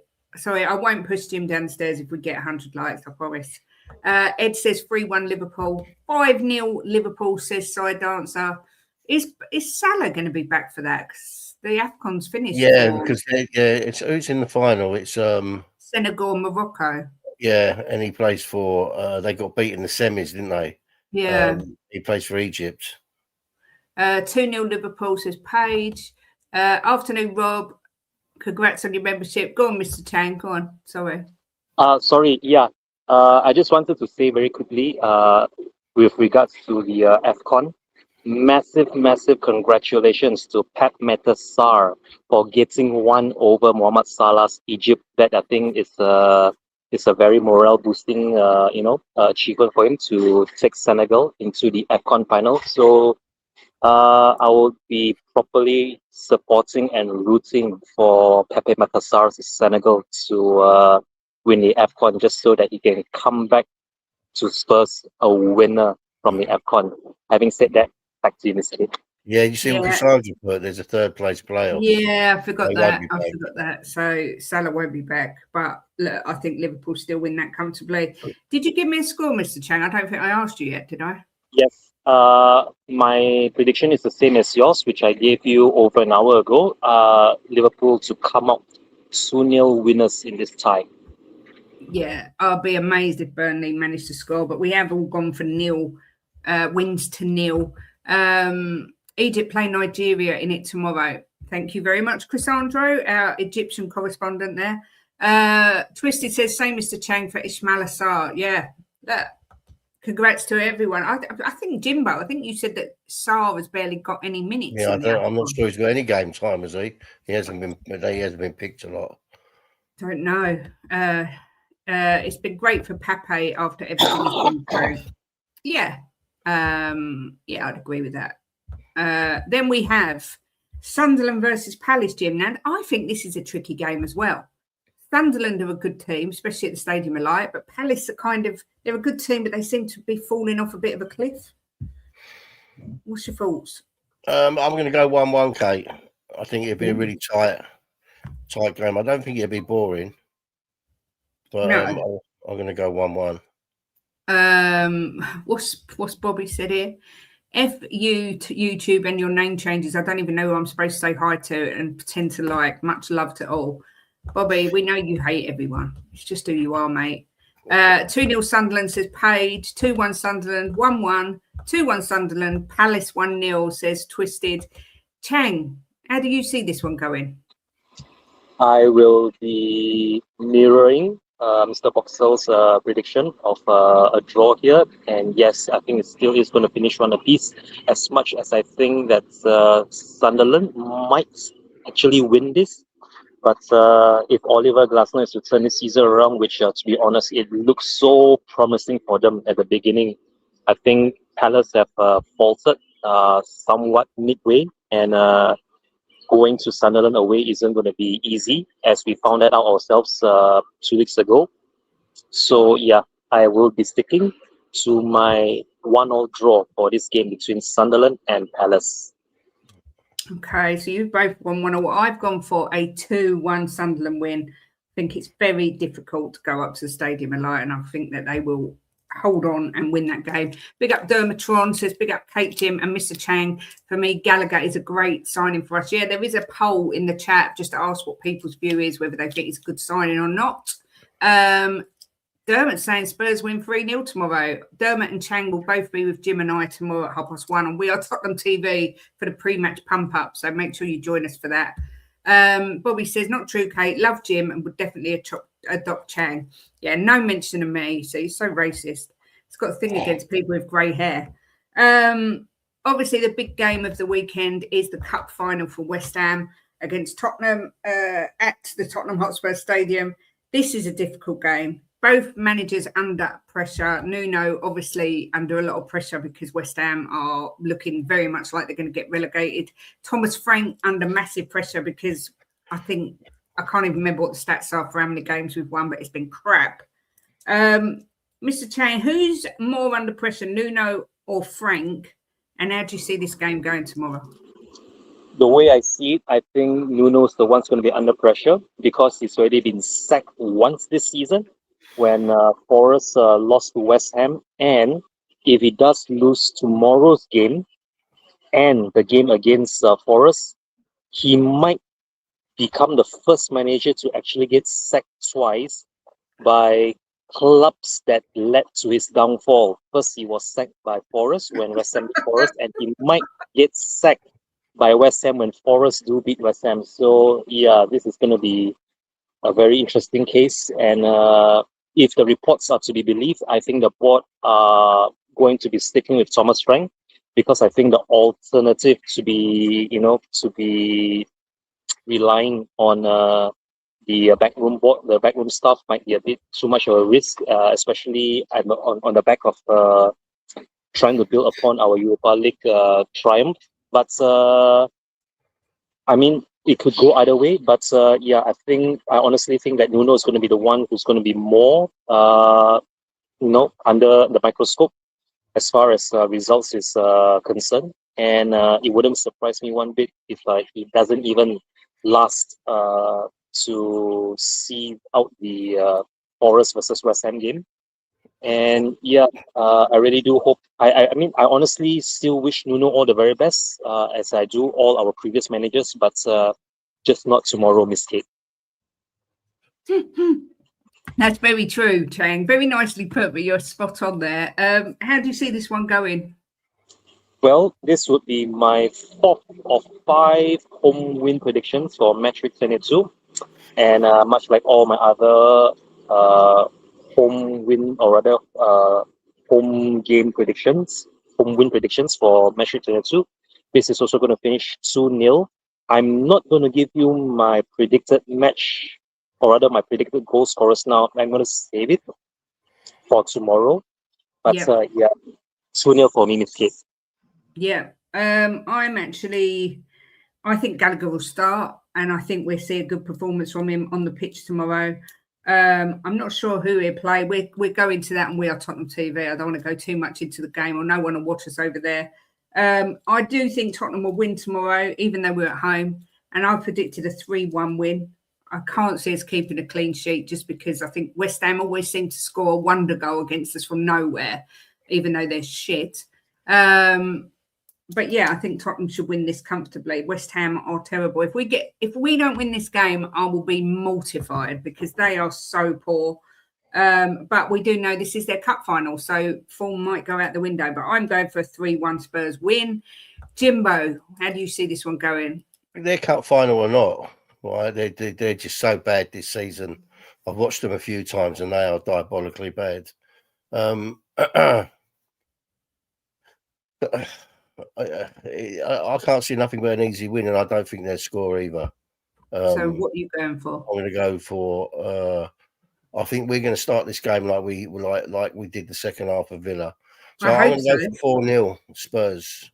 I won't push Jim downstairs if we get 100 likes, I promise. Ed says 3-1 Liverpool. 5-0 Liverpool, says Side Dancer. Is Salah going to be back for that? Because the AFCON's finished. Yeah, because it's who's in the final. It's Senegal, Morocco. Yeah, and he plays for. They got beat in the semis, didn't they? Yeah. He plays for Egypt. 2-0 Liverpool, says Paige. Afternoon, Rob. Congrats on your membership. Go on, Mr. Chang. Go on. Sorry. Sorry. Yeah. I just wanted to say very quickly, with regards to the AFCON, massive congratulations to Pep Matasar for getting one over Mohamed Salah's Egypt. That I think is a very morale boosting, achievement for him to take Senegal into the AFCON final. So I will be properly supporting and rooting for Pepe Matasar's Senegal to win the AFCON, just so that he can come back to Spurs a winner from the AFCON. Having said that, back to you, Mr. Kate. Yeah, you see what Cassandra put? There's a third place playoff. Yeah, I forgot that. So Salah won't be back. But look, I think Liverpool still win that comfortably. Did you give me a score, Mr. Chang? I don't think I asked you yet, did I? Yes. My prediction is the same as yours, which I gave you over an hour ago. Liverpool to come out 2-0 winners in this tie. Yeah, I'll be amazed if Burnley managed to score, but we have all gone for wins to 0. Egypt play Nigeria in it tomorrow. Thank you very much, Chrysandro, our Egyptian correspondent there. Twisted says, same Mr. Chang for Ismail Assar. Yeah, congrats to everyone. I think, Jimbo, I think you said that Sarr has barely got any minutes. Yeah, I'm not sure he's got any game time, has he? He hasn't been picked a lot. Don't know. It's been great for Pepe after everything he's been through. Yeah. I'd agree with that. Then we have Sunderland versus Palace, Jim. Now, I think this is a tricky game as well. Sunderland are a good team, especially at the Stadium of Light, but Palace are they're a good team, but they seem to be falling off a bit of a cliff. What's your thoughts? I'm going to go 1-1, Kate. I think it'll be a really tight game. I don't think it'll be boring, but no. I'm going to go 1-1. What's Bobby said here? F you to YouTube and your name changes. I don't even know who I'm supposed to say hi to and pretend to like. Much love to all. Bobby, we know you hate everyone. It's just who you are, mate. 2-0 Sunderland, says Paige. 2-1 Sunderland. 1-1. 2-1 Sunderland. Palace 1-0, says Twisted. Chang, how do you see this one going? I will be mirroring Mr. Boxell's prediction of a draw here. And yes, I think it still is going to finish one apiece, as much as I think that Sunderland might actually win this. But if Oliver Glasner is to turn this season around, which to be honest, it looks so promising for them at the beginning, I think Palace have faltered somewhat midway, and going to Sunderland away isn't going to be easy, as we found that out ourselves 2 weeks ago. So yeah, I will be sticking to my 1-0 draw for this game between Sunderland and Palace. Okay, so you've both gone 1-0. I've gone for a 2-1 Sunderland win. think it's very difficult to go up to the Stadium of Light, and I think that they will hold on and win that game. Big up Dermatron says, big up Kate, Jim and Mr. Chang. For me, Gallagher is a great signing for us. Yeah, there is a poll in the chat just to ask what people's view is, whether they think it's a good signing or not. Dermot's saying Spurs win 3-0 tomorrow. Dermot and Chang will both be with Jim and I tomorrow at 1:30, and we are Tottenham TV for the pre-match pump-up, so make sure you join us for that. Bobby says, not true, Kate. Love Jim and would definitely adopt Chang. Yeah, no mention of me. So he's so racist. He's got a thing against people with grey hair. Obviously, the big game of the weekend is the cup final for West Ham against Tottenham at the Tottenham Hotspur Stadium. This is a difficult game. Both managers under pressure. Nuno obviously under a lot of pressure because West Ham are looking very much like they're going to get relegated. Thomas Frank under massive pressure because I can't even remember what the stats are for how many games we've won, but it's been crap. Mr. Chang, who's more under pressure, Nuno or Frank? And how do you see this game going tomorrow? The way I see it, I think Nuno's the one's going to be under pressure because he's already been sacked once this season when Forest lost to West Ham. And if he does lose tomorrow's game and the game against Forest, he might become the first manager to actually get sacked twice by clubs that led to his downfall. First, he was sacked by Forest when West Ham beat Forest, and he might get sacked by West Ham when Forest do beat West Ham. So, yeah, this is going to be a very interesting case. And if the reports are to be believed, I think the board are going to be sticking with Thomas Frank because I think the alternative to be relying on the backroom board, the backroom staff might be a bit too much of a risk, especially on the back of trying to build upon our Europa League triumph. But I mean, it could go either way. But yeah, I honestly think that Nuno is going to be the one who's going to be more, under the microscope as far as results is concerned. And it wouldn't surprise me one bit if he doesn't even last to see out the Forest versus West Ham game. And yeah, I really do hope. I honestly still wish Nuno all the very best, as I do all our previous managers, but just not tomorrow, Miss Kate. That's very true, Chang. Very nicely put, but you're spot on there. How do you see this one going? Well, this would be my 4th of 5 home win predictions for match week 22. And much like all my other home win or rather home win predictions for match week 22, this is also going to finish 2-0. I'm not going to give you my predicted match or rather my predicted goal scorers now. I'm going to save it for tomorrow. But yeah, 2-0 for me, Miss Kate. Yeah, I think Gallagher will start, and I think we'll see a good performance from him on the pitch tomorrow. I'm not sure who he'll play. We're going to that, and we are Tottenham TV. I don't want to go too much into the game, or no one will watch us over there. I do think Tottenham will win tomorrow, even though we're at home, and I predicted a 3-1 win. I can't see us keeping a clean sheet just because I think West Ham always seem to score a wonder goal against us from nowhere, even though they're shit. But yeah, I think Tottenham should win this comfortably. West Ham are terrible. If we don't win this game, I will be mortified because they are so poor. But we do know this is their cup final, so form might go out the window. But I'm going for a 3-1 Spurs win. Jimbo, how do you see this one going? Their cup final or not, right? They're just so bad this season. I've watched them a few times and they are diabolically bad. I can't see nothing but an easy win, and I don't think they'll score either. So what are you going for? I'm going to go for. I think we're going to start this game like we did the second half of Villa. So I'm going to go for 4-0 Spurs.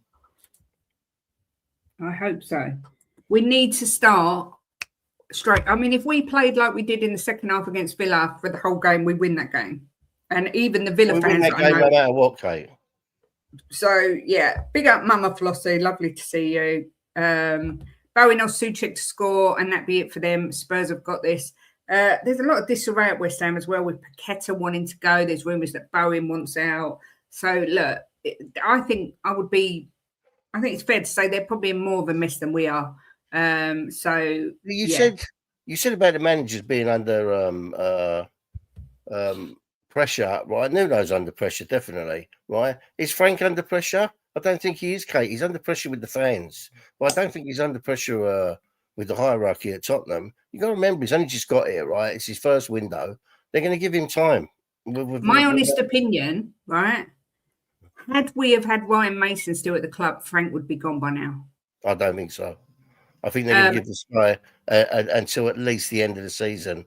I hope so. We need to start straight. I mean, if we played like we did in the second half against Villa for the whole game, we win that game. And even the Villa fans, win that game no matter what, Kate. So yeah, big up Mama Flossie, lovely to see you. Bowen or Suchek to score, and that be it for them. Spurs have got this. There's a lot of disarray at West Ham as well, with Paqueta wanting to go. There's rumours that Bowen wants out. So look, I think it's fair to say they're probably in more of a mess than we are. You said about the managers being under pressure, right? Nuno's under pressure, definitely, right? Is Frank under pressure? I don't think he is, Kate. He's under pressure with the fans, but I don't think he's under pressure with the hierarchy at Tottenham. You got to remember, he's only just got here, right? It's his first window. They're going to give him time. My honest opinion, right? Had we have had Ryan Mason still at the club, Frank would be gone by now. I don't think so. I think they're going to give this guy until at least the end of the season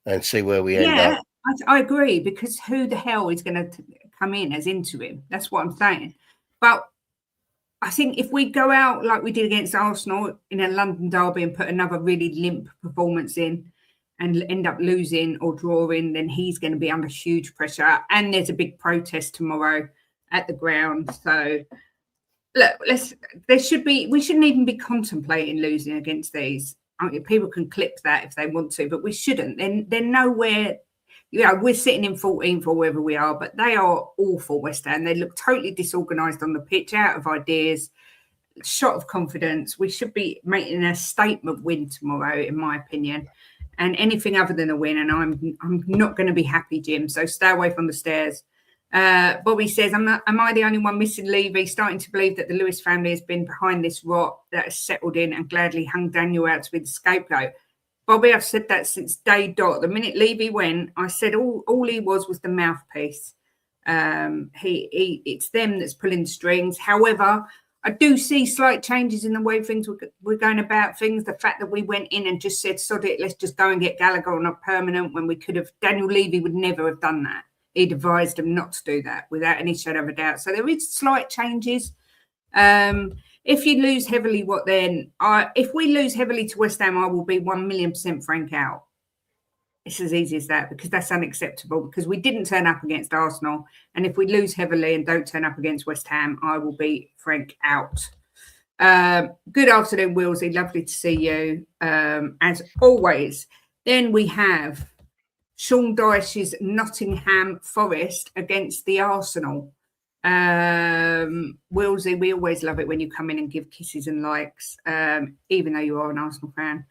and see where we end up. I agree, because who the hell is going to come in as interim? That's what I'm saying. But I think if we go out like we did against Arsenal in a London derby and put another really limp performance in and end up losing or drawing, then he's going to be under huge pressure. And there's a big protest tomorrow at the ground. So look, we shouldn't even be contemplating losing against these. People can clip that if they want to, but we shouldn't. They're nowhere. We're sitting in 14th or wherever we are, but they are awful, West Ham. They look totally disorganised on the pitch, out of ideas, shot of confidence. We should be making a statement win tomorrow, in my opinion, and anything other than a win. And I'm not going to be happy, Jim. So stay away from the stairs. Bobby says, am I the only one missing Levy? Starting to believe that the Lewis family has been behind this rot that has settled in and gladly hung Daniel out to be the scapegoat. Bobby, I've said that since day dot. The minute Levy went, I said all he was the mouthpiece. It's them that's pulling strings. However, I do see slight changes in the way things we're going about things. The fact that we went in and just said, sod it, let's just go and get Gallagher on a permanent, when we could have. Daniel Levy would never have done that. He'd advised him not to do that without any shadow of a doubt. So there is slight changes. If you lose heavily, if we lose heavily to West Ham, I will be 1,000,000% Frank out. It's as easy as that, because that's unacceptable, because we didn't turn up against Arsenal. And if we lose heavily and don't turn up against West Ham, I will be Frank out. Good afternoon, Willsy. Lovely to see you, as always. Then we have Sean Dyche's Nottingham Forest against the Arsenal. Willsy, we always love it when you come in and give kisses and likes, even though you are an Arsenal fan.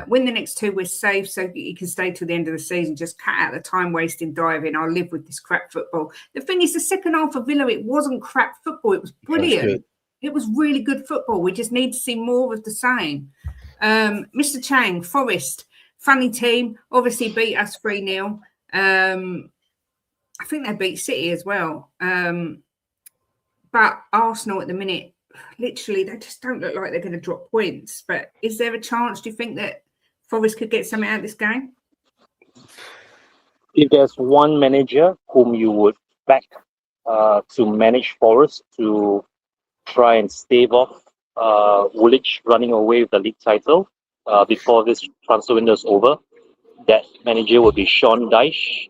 Win the next two, we're safe, so you can stay till the end of the season. Just cut out the time wasting diving. I'll live with this crap football. The thing is, the second half of Villa, it wasn't crap football. It was brilliant. It was really good football. We just need to see more of the same. Mr. Chang, Forest, funny team, obviously beat us 3-0. I think they beat City as well. But Arsenal at the minute, literally, they just don't look like they're going to drop points. But is there a chance, do you think, that Forest could get something out of this game? If there's one manager whom you would back to manage Forest to try and stave off Woolwich running away with the league title before this transfer window is over, that manager would be Sean Dyche.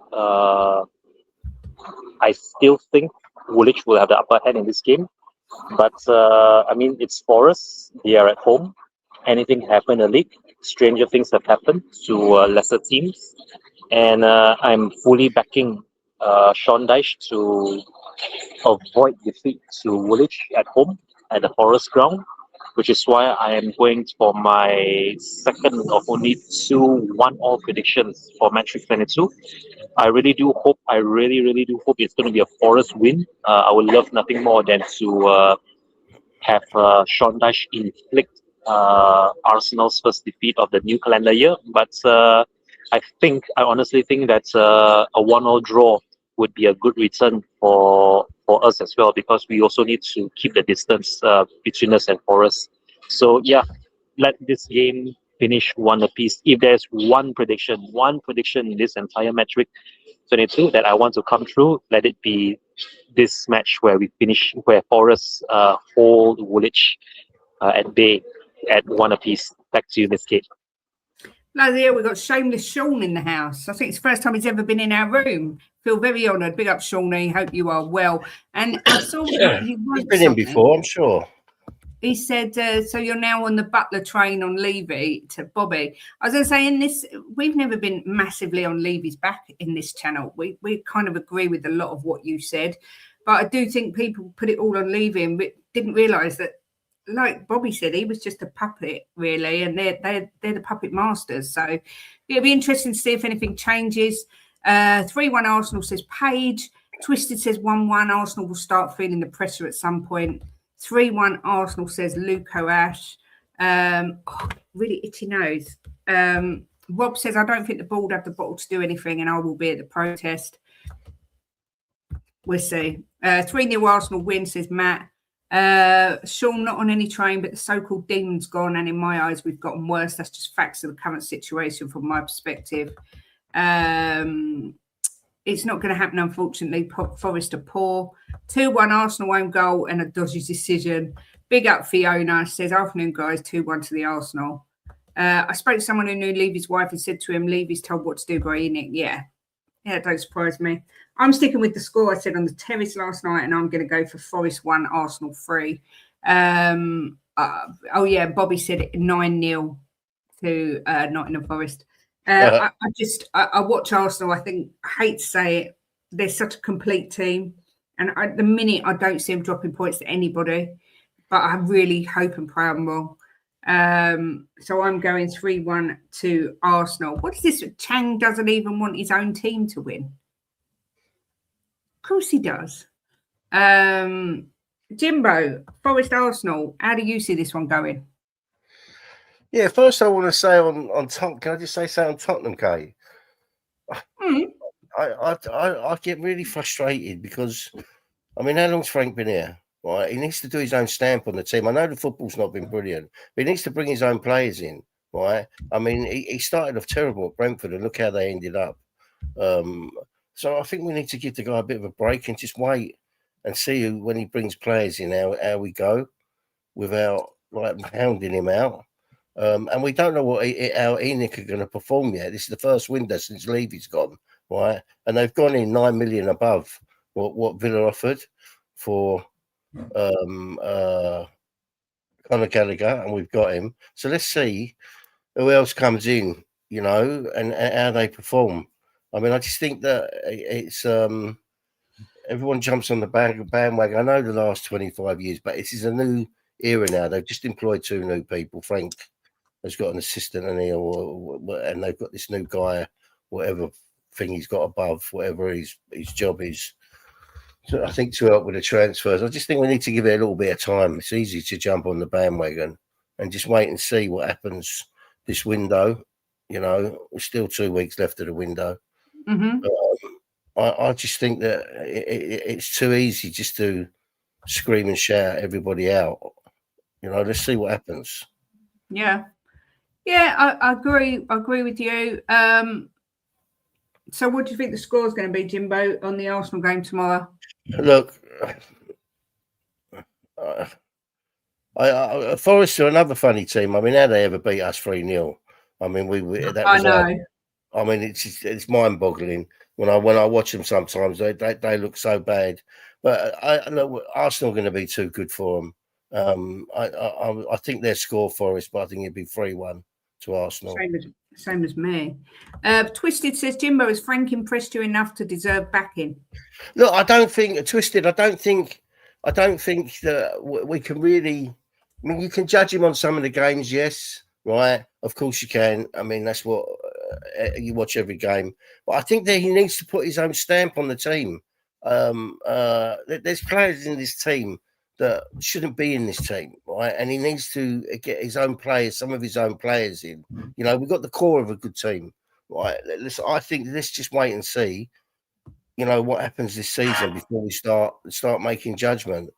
I still think Woolwich will have the upper hand in this game. But, it's Forest. They are at home. Anything can happen in the league. Stranger things have happened to lesser teams. And I'm fully backing Sean Dyche to avoid defeat to Woolwich at home at the Forest ground, which is why I am going for my second of only 2 1-all predictions for match week 22. I really do hope it's going to be a Forest win. I would love nothing more than to have Sean Dyche inflict Arsenal's first defeat of the new calendar year. But I honestly think that a 1-all draw would be a good return for us as well, because we also need to keep the distance between us and Forest. So yeah, let this game finish 1 apiece. If there's one prediction in this entire match week 22 that I want to come true, let it be this match where Forest hold Woolwich at bay at 1 apiece. Back to you, Miss Kate. Bloody hell, we've got Shameless Sean in the house. I think it's the first time he's ever been in our room. Feel very honoured. Big up, Shawnee. Hope you are well. And I saw he's been in before, I'm sure. He said, so you're now on the Butler train on Levy to Bobby. I was going to say, in this, we've never been massively on Levy's back in this channel. We kind of agree with a lot of what you said, but I do think people put it all on Levy and didn't realise that, like Bobby said, he was just a puppet, really, and they're the puppet masters. So it'll be interesting to see if anything changes. 3-1 Arsenal, says Paige. Twisted says 1-1. Arsenal will start feeling the pressure at some point. 3-1 Arsenal, says Luco Ash. Really itchy nose. Rob says, I don't think the board have the bottle to do anything and I will be at the protest. We'll see. 3-0 Arsenal win, says Matt. Sean, not on any train, but the so-called demon's gone, and in my eyes, we've gotten worse. That's just facts of the current situation from my perspective. It's not going to happen, unfortunately. Forest are poor. 2-1 Arsenal own goal and a dodgy decision. Big up Fiona, says, afternoon, guys, 2-1 to the Arsenal. I spoke to someone who knew Levy's wife and said to him, Levy's told what to do by Enoch. Yeah, don't surprise me. I'm sticking with the score I said on the terrace last night, and I'm going to go for Forest 1, Arsenal 3. Bobby said it 9-0 to Nottingham Forest. I watch Arsenal. I hate to say it, they're such a complete team, and at the minute I don't see them dropping points to anybody, but I really hope and pray I'm wrong. So I'm going 3-1 to Arsenal. What is this? Chang doesn't even want his own team to win. Of course he does. Jimbo, Forest Arsenal. How do you see this one going? Yeah, first I want to say on Tottenham. Can I just say on Tottenham, Kate? I get really frustrated because, I mean, how long's Frank been here? Right, he needs to do his own stamp on the team. I know the football's not been brilliant, but he needs to bring his own players in. Right, I mean, he started off terrible at Brentford, and look how they ended up. So I think we need to give the guy a bit of a break and just wait and see when he brings players in how we go without like hounding him out. And we don't know how Enoch are going to perform yet. This is the first window since Levy's gone, right? And they've gone in 9 million above what Villa offered for Conor Gallagher, and we've got him. So let's see who else comes in, and how they perform. I mean, I just think that it's everyone jumps on the bandwagon. I know the last 25 years, but this is a new era now. They've just employed 2 new people. Frank has got an assistant in here, and they've got this new guy, whatever thing he's got above, whatever his job is. So I think to help with the transfers, I just think we need to give it a little bit of time. It's easy to jump on the bandwagon and just wait and see what happens this window. There's still 2 weeks left of the window. Mm-hmm. I just think that it's too easy just to scream and shout everybody out. Let's see what happens. Yeah, I agree. I agree with you. So what do you think the score is going to be, Jimbo, on the Arsenal game tomorrow? Look, Forest are another funny team. I mean, how they ever beat us 3-0? I mean, I know. I mean, it's mind-boggling when I watch them. Sometimes they look so bad, but Arsenal are going to be too good for them. I think they'll score Forest, but I think it'd be 3-1 to Arsenal. Same as me. Twisted says, Jimbo, has Frank impressed you enough to deserve backing? Look, I don't think Twisted. I don't think that we can really. I mean, you can judge him on some of the games, yes, right? Of course you can. I mean, that's what you watch every game. But I think that he needs to put his own stamp on the team. There's players in this team that shouldn't be in this team, right? And he needs to get his own players, some of his own players in. We've got the core of a good team, right? I think let's just wait and see, what happens this season before we start making judgment.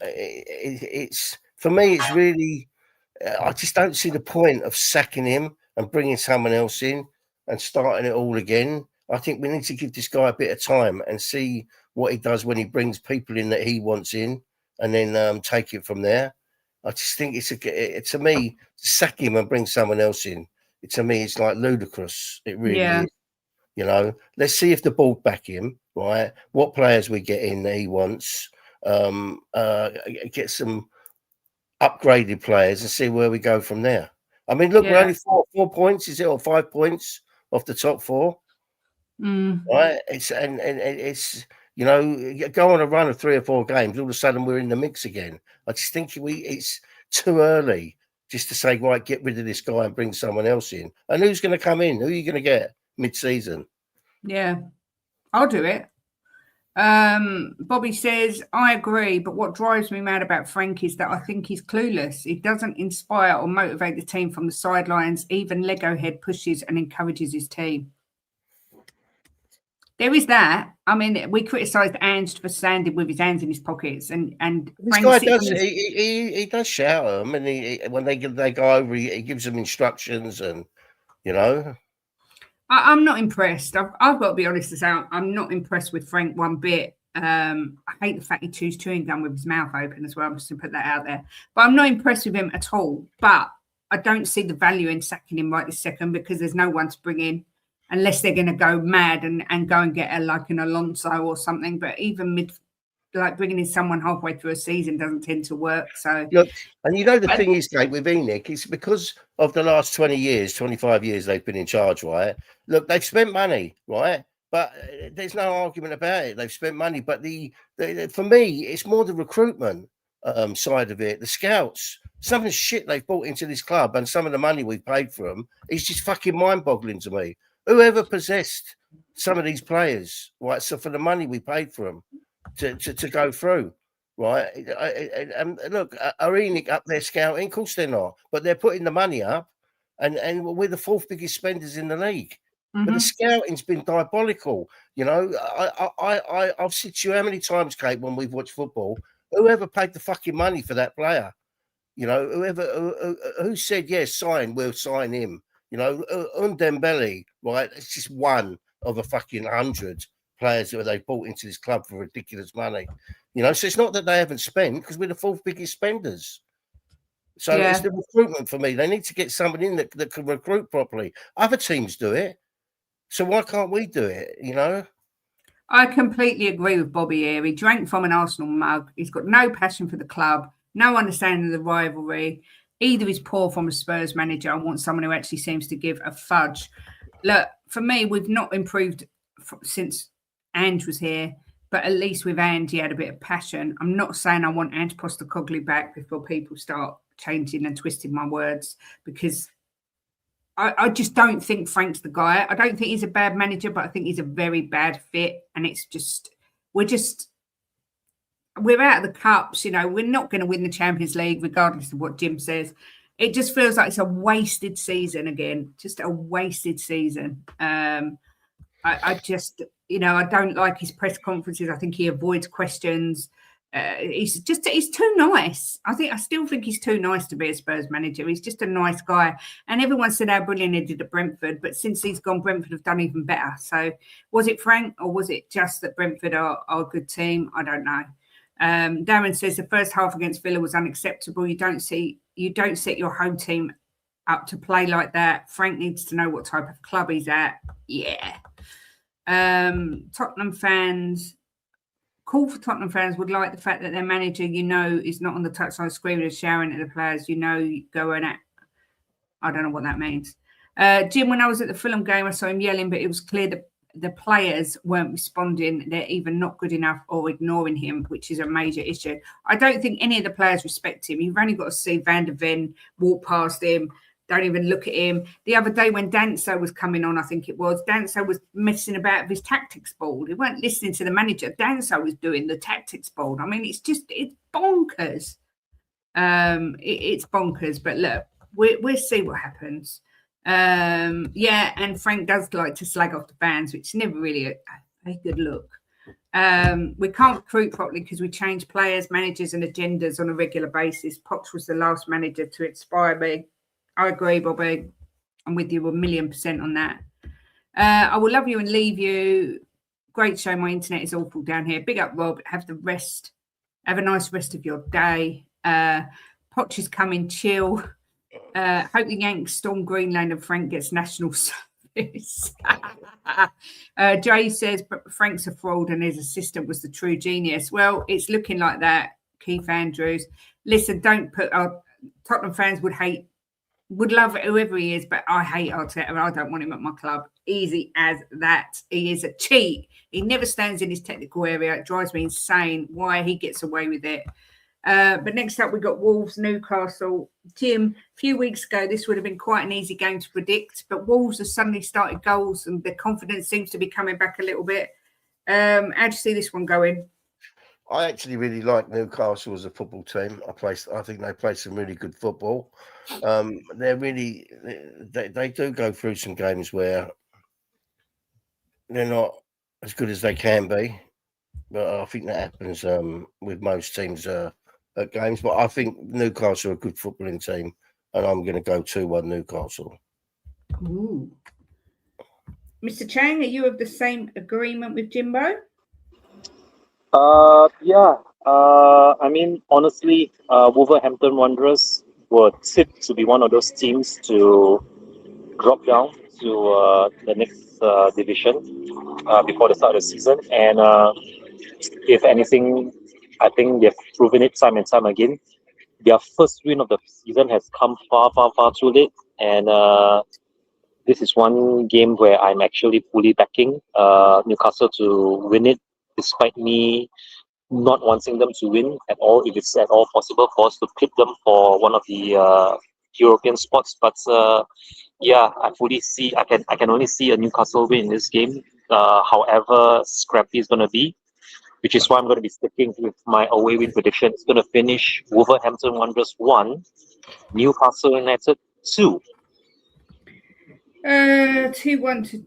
It's for me, it's really, I just don't see the point of sacking him and bringing someone else in and starting it all again. I think we need to give this guy a bit of time and see what he does when he brings people in that he wants in, and then take it from there. I just think to me, sack him and bring someone else in. To me, it's like ludicrous. It really is. Let's see if the board back him, right? What players we get in that he wants. Get some upgraded players and see where we go from there. I mean, look, we're only 4 points, is it, or 5 points off the top 4? Right? It's and it's go on a run of 3 or 4 games, all of a sudden we're in the mix again. I just think it's too early just to say, right, get rid of this guy and bring someone else in. And who's going to come in? Who are you going to get mid-season? Yeah, I'll do it. Bobby says, I agree, but what drives me mad about Frank is that I think he's clueless. He doesn't inspire or motivate the team from the sidelines. Even Lego Head pushes and encourages his team. There is that. I mean, we criticised Ange for standing with his hands in his pockets, and this guy does. He does shout at them, and when they go over, he gives them instructions, and I'm not impressed. I've got to be honest to say I'm not impressed with Frank one bit. I hate the fact he chews chewing gum with his mouth open as well. I'm just going to put that out there. But I'm not impressed with him at all. But I don't see the value in sacking him right this second because there's no one to bring in unless they're going to go mad and go and get an Alonso or something. But even bringing in someone halfway through a season doesn't tend to work. So look, and the thing is, Kate, with Enoch, it's because of the last 20 years, 25 years they've been in charge, right? Look, they've spent money, right? But there's no argument about it. They've spent money, but for me, it's more the recruitment side of it. The scouts, some of the shit they've brought into this club, and some of the money we've paid for them is just fucking mind-boggling to me. Whoever possessed some of these players, right? So for the money we paid for them to go through, right? And look, are Enoch up there scouting? Of course they're not, but they're putting the money up, and we're the 4th biggest spenders in the league. But the scouting's been diabolical. I've said to you how many times, Kate, when we've watched football, whoever paid the fucking money for that player, who said yes, we'll sign him. Dembele, right? It's just one of a fucking 100 players that they bought into this club for ridiculous money. So it's not that they haven't spent, because we're the 4th biggest spenders. So it's the recruitment for me. They need to get someone in that can recruit properly. Other teams do it. So why can't we do it, I completely agree with Bobby here. He drank from an Arsenal mug. He's got no passion for the club, no understanding of the rivalry. Either he's poor from a Spurs manager and wants someone who actually seems to give a fudge. Look, for me, we've not improved since Ange was here, but at least with Ange, he had a bit of passion. I'm not saying I want Ange Postecoglou back before people start changing and twisting my words, because I just don't think Frank's the guy. I don't think he's a bad manager, but I think he's a very bad fit. And it's just, we're out of the cups, we're not going to win the Champions League, regardless of what Jim says. It just feels like it's a wasted season again, just a wasted season. I just, I don't like his press conferences. I think he avoids questions. He's too nice. I still think he's too nice to be a Spurs manager. He's just a nice guy. And everyone said how brilliant he did at Brentford, but since he's gone, Brentford have done even better. So was it Frank, or was it just that Brentford are a good team? I don't know. Darren says the first half against Villa was unacceptable. You don't set your home team up to play like that. Frank needs to know what type of club he's at. Yeah. Tottenham fans would like the fact that their manager, is not on the touchline screaming and shouting at the players, going at. I don't know what that means. Jim, when I was at the Fulham game, I saw him yelling, but it was clear that the players weren't responding. They're either not good enough or ignoring him, which is a major issue. I don't think any of the players respect him. You've only got to see Van der Ven walk past him, don't even look at him. The other day when Danso was coming on, I think it was, Danso was messing about with his tactics board. He weren't listening to the manager. Danso was doing the tactics board. I mean, it's bonkers. It's bonkers, but look, we'll see what happens. And Frank does like to slag off the fans, which is never really a good look. We can't recruit properly because we change players, managers and agendas on a regular basis. Poch was the last manager to inspire me. I agree, Bobby. I'm with you 1,000,000% on that. I will love you and leave you. Great show. My internet is awful down here. Big up, Rob. Have a nice rest of your day. Poch is coming. Chill. Hope the Yanks storm Greenland and Frank gets national service. Jay says Frank's a fraud and his assistant was the true genius. Well, it's looking like that. Keith Andrews. Listen, don't put Tottenham fans would love whoever he is, but I hate Arteta. I don't want him at my club. Easy as that. He is a cheat. He never stands in his technical area. It drives me insane why he gets away with it. But next up, we got Wolves, Newcastle. Jim, a few weeks ago, this would have been quite an easy game to predict, but Wolves have suddenly started goals and the confidence seems to be coming back a little bit. How do you see this one going? I actually really like Newcastle as a football team. I think they play some really good football. They do go through some games where they're not as good as they can be, but I think that happens with most teams at games. But I think Newcastle are a good footballing team, and I'm going to go 2-1 Newcastle. Ooh. Mr. Chang, are you of the same agreement with Jimbo? Yeah. I mean, honestly, Wolverhampton Wanderers were tipped to be one of those teams to drop down to the next division before the start of the season. And if anything, I think they've proven it time and time again. Their first win of the season has come far, far, far too late. And this is one game where I'm actually fully backing Newcastle to win it, despite me not wanting them to win at all, if it's at all possible for us to pick them for one of the European spots. But yeah, I can only see a Newcastle win in this game, however scrappy it's going to be, which is why I'm going to be sticking with my away win prediction. It's going to finish Wolverhampton Wanderers 1, Newcastle United 2. 2-1 to...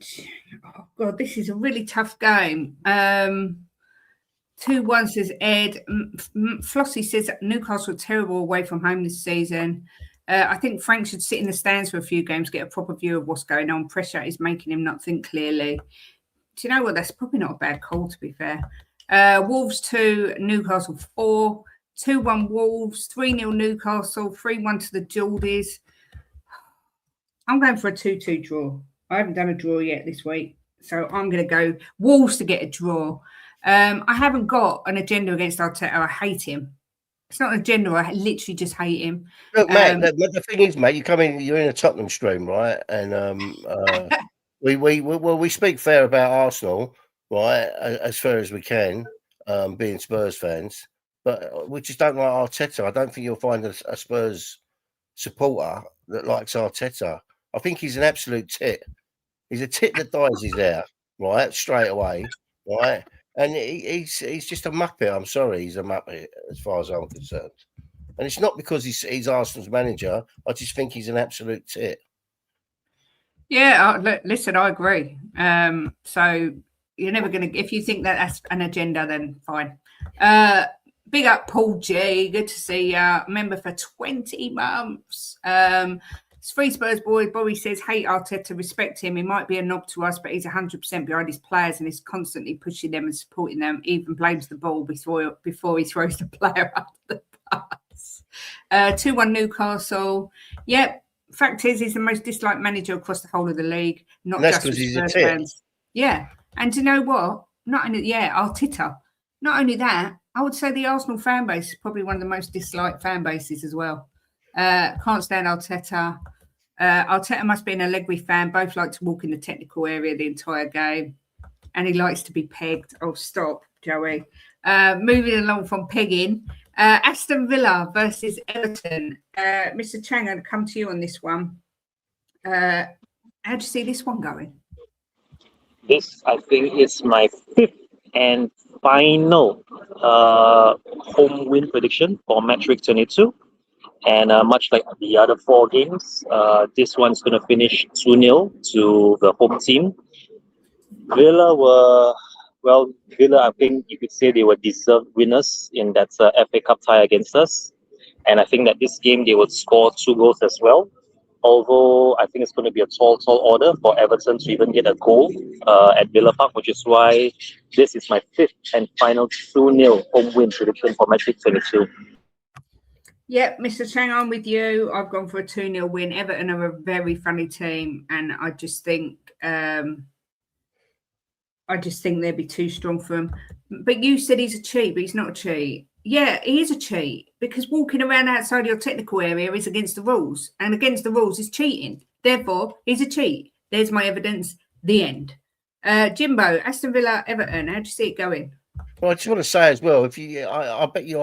Oh, God, this is a really tough game. 2-1 says Ed. Flossie says Newcastle are terrible away from home this season. I think Frank should sit in the stands for a few games, get a proper view of what's going on. Pressure is making him not think clearly. Do you know what? That's probably not a bad call, to be fair. Wolves 2, Newcastle 4. 2-1 Wolves, 3-0 Newcastle, 3-1 to the Geordies. I'm going for a 2-2 draw. I haven't done a draw yet this week, so I'm going to go Wolves to get a draw. I haven't got an agenda against Arteta. I hate him. It's not an agenda. I literally just hate him. Look, Matt, the thing is, mate, you're in a Tottenham stream, right? And we speak fair about Arsenal, right, as fair as we can, being Spurs fans, but we just don't like Arteta. I don't think you'll find a Spurs supporter that likes Arteta. I think he's an absolute tit. He's a tit that dyes his hair, right, straight away, right? And he's just a muppet. I'm sorry, he's a muppet as far as I'm concerned. And it's not because he's Arsenal's manager. I just think he's an absolute tit. Yeah, listen, I agree. So you're never going to... If you think that that's an agenda, then fine. Big up, Paul G. Good to see you. Member for 20 months. It's Free Spurs boy. Bobby says, hate Arteta, respect him. He might be a knob to us, but he's 100% behind his players and is constantly pushing them and supporting them. Even blames the ball before he throws the player under the bus. 2-1 Newcastle. Yep. Fact is, he's the most disliked manager across the whole of the league. Not just with Spurs fans. Yeah. And do you know what? Arteta. Not only that, I would say the Arsenal fan base is probably one of the most disliked fan bases as well. Can't stand Arteta. Arteta must be an Allegri fan. Both like to walk in the technical area the entire game. And he likes to be pegged. Oh, stop, Joey. Moving along from pegging. Aston Villa versus Everton. Mr. Chang, I'll come to you on this one. How do you see this one going? This, I think, is my fifth and final home win prediction for match week 22. And much like the other four games, this one's going to finish 2-0 to the home team. Villa, I think you could say they were deserved winners in that FA Cup tie against us. And I think that this game they would score 2 goals as well. Although I think it's going to be a tall order for Everton to even get a goal at Villa Park, which is why this is my fifth and final 2-0 home win prediction for match week 22. Yep, Mr. Chang, I'm with you. I've gone for a 2-0 win. Everton are a very funny team, and I just think they'd be too strong for him. But you said he's a cheat, but he's not a cheat. yeah, it is a cheat because walking around outside your technical area is against the rules, and against the rules is cheating. Therefore, he's a cheat. There's my evidence. The end. Jimbo, Aston Villa, Everton. How do you see it going? Well, I just want to say as well, if you, I bet you,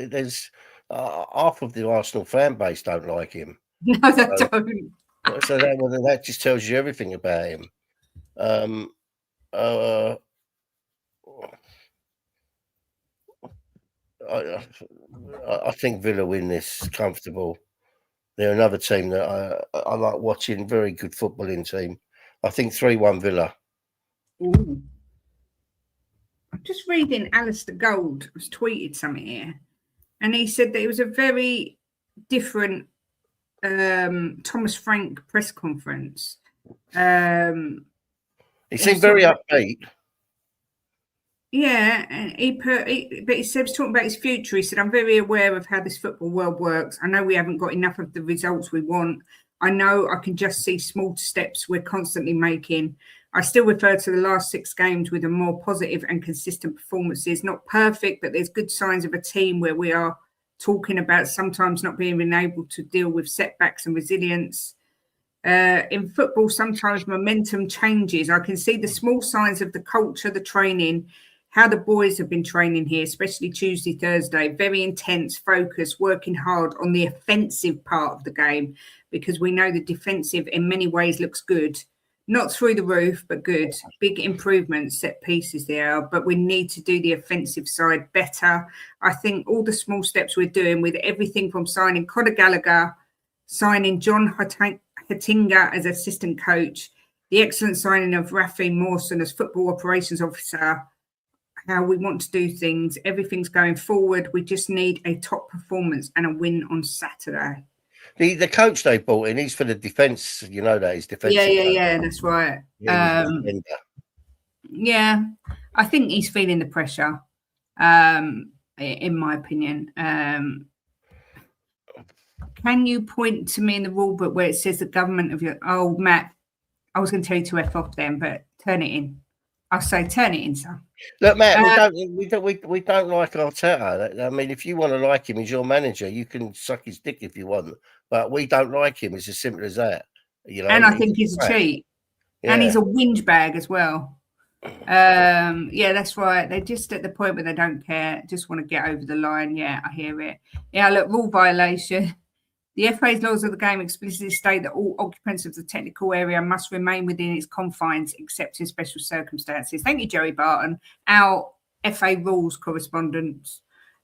there's half of the Arsenal fan base don't like him. No, they don't. So that just tells you everything about him. I think Villa win this comfortable. They're another team that I like watching. Very good footballing team. I think 3-1 Villa. Ooh. I'm just reading Alistair Gold has tweeted something here, and he said that it was a very different Thomas Frank press conference. He seemed very upbeat. Yeah, and but he said, talking about his future, he said, I'm very aware of how this football world works. I know we haven't got enough of the results we want. I know I can just see small steps we're constantly making. I still refer to the last 6 games with a more positive and consistent performances. Not perfect, but there's good signs of a team where we are talking about sometimes not being able to deal with setbacks and resilience. In football, sometimes momentum changes. I can see the small signs of the culture, the training, how the boys have been training here, especially Tuesday, Thursday. Very intense, focus, working hard on the offensive part of the game, because we know the defensive in many ways looks good. Not through the roof, but good. Big improvements, set pieces there, but we need to do the offensive side better. I think all the small steps we're doing with everything from signing Conor Gallagher, signing John Hattinga as assistant coach, the excellent signing of Rafi Mawson as football operations officer, how we want to do things, everything's going forward. We just need a top performance and a win on Saturday. The coach they brought in, he's for the defence. You know that he's defensive. Yeah, that's right. Yeah, I think he's feeling the pressure, in my opinion. Can you point to me in the rule book where it says the government of your... Oh, Matt, I was going to tell you to F off then, but turn it in. I'll say turn it in, son. Look, Matt, we don't like Arteta. I mean, if you want to like him, he's your manager. You can suck his dick if you want, but we don't like him. It's as simple as that. You know. And I think he's a cheat, and he's a whinge bag as well. Yeah, that's right. They're just at the point where they don't care, just want to get over the line. Yeah, I hear it. Yeah, look, rule violation. The FA's laws of the game explicitly state that all occupants of the technical area must remain within its confines, except in special circumstances. Thank you, Jerry Barton, our FA rules correspondent.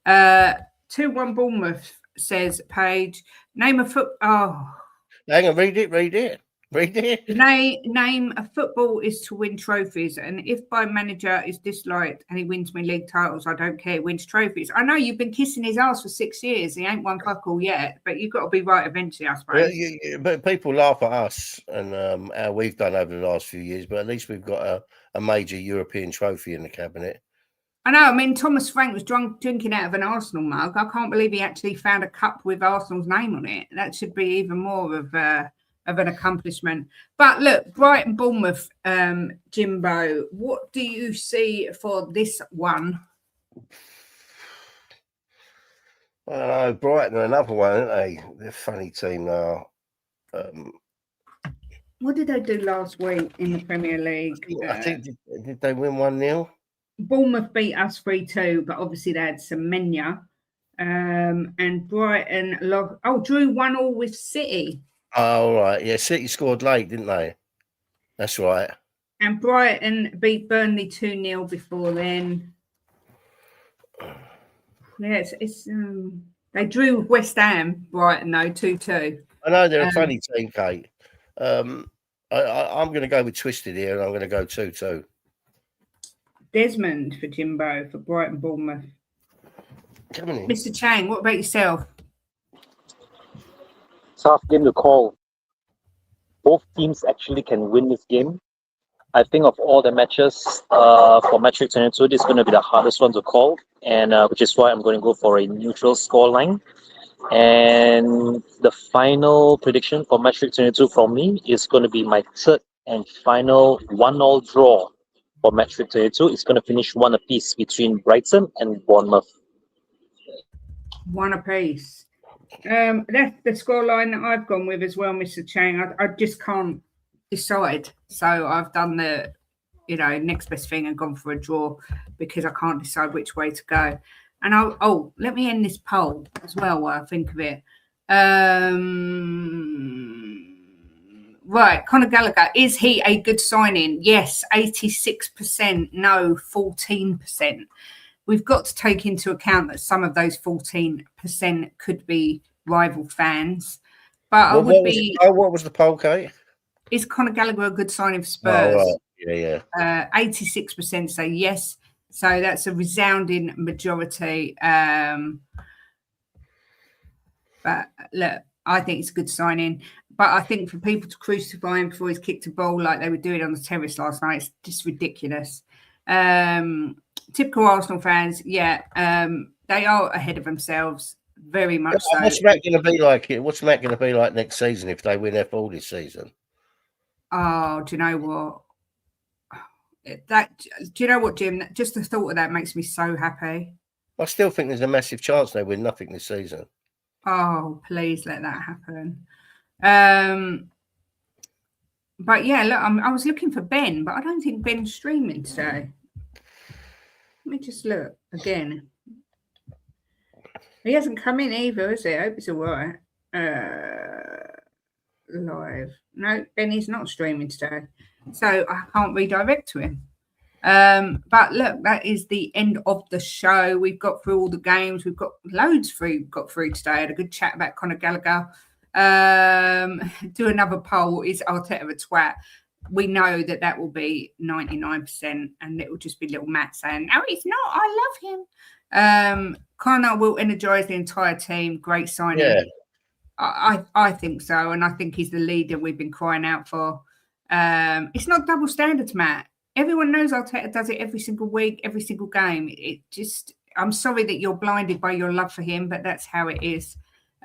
2-1 Bournemouth, says Paige. Name a foot. Oh, hang on, read it. Name a football is to win trophies, and if my manager is disliked and he wins me league titles, I don't care. He wins trophies. I know you've been kissing his ass for 6 years. He ain't won fuck all yet, but you've got to be right eventually, I suppose. But people laugh at us and how we've done over the last few years. But at least we've got a major European trophy in the cabinet. I know. I mean, Thomas Frank was drinking out of an Arsenal mug. I can't believe he actually found a cup with Arsenal's name on it. That should be even more of an accomplishment. But look, Brighton, Bournemouth, Jimbo, what do you see for this one? Brighton are another one, aren't they? They're a funny team now. What did they do last week in the Premier League? I think did they win 1-0? Bournemouth beat us 3-2, but obviously they had Semenya. And Brighton drew 1-1 with City. Oh, right. Yeah, City scored late, didn't they? That's right. And Brighton beat Burnley 2-0 before then. Yeah, they drew West Ham, Brighton, though, 2-2. I know they're a funny team, Kate. I'm going to go with Twisted here, and I'm going to go 2-2. Desmond for Jimbo for Brighton, Bournemouth. Come on in. Mr. Chang, what about yourself? Tough game to call. Both teams actually can win this game. I think of all the matches for match week 22, this is going to be the hardest one to call, and which is why I'm going to go for a neutral scoreline. And the final prediction for match week 22 from me is going to be my third and final 1-1 draw for match week 22. It's going to finish 1 apiece between Brighton and Bournemouth. 1 apiece. That's the scoreline that I've gone with as well, Mr. Chang. I just can't decide. So I've done the, next best thing and gone for a draw because I can't decide which way to go. And let me end this poll as well while I think of it. Right, Conor Gallagher, is he a good signing? Yes, 86%. No, 14%. We've got to take into account that some of those 14% could be rival fans. But what was the poll, Kate? Is Conor Gallagher a good signing for Spurs? Oh, right. Yeah. 86% say yes. So that's a resounding majority. But look, I think it's a good signing. But I think for people to crucify him before he's kicked a ball like they were doing on the terrace last night, it's just ridiculous. Typical Arsenal fans, they are ahead of themselves, very much so. What's Matt going to be like? What's Matt going to be like next season if they win F all this season? Oh, do you know what? Do you know what, Jim? Just the thought of that makes me so happy. I still think there's a massive chance they win nothing this season. Oh, please let that happen. But yeah, look, I was looking for Ben, but I don't think Ben's streaming today. Let me just look again. He hasn't come in either, is he? I hope it's all right. Live. No, Benny's not streaming today, so I can't redirect to him. But look, that is the end of the show. We've got through all the games. We've got loads got through today. I had a good chat about Conor Gallagher. Do another poll. Is Arteta a twat? We know that will be 99%, and it will just be little Matt saying, "No, he's not. I love him." Conor will energise the entire team. Great signing. Yeah. I think so, and I think he's the leader we've been crying out for. It's not double standards, Matt. Everyone knows Arteta does it every single week, every single game. I'm sorry that you're blinded by your love for him, but that's how it is.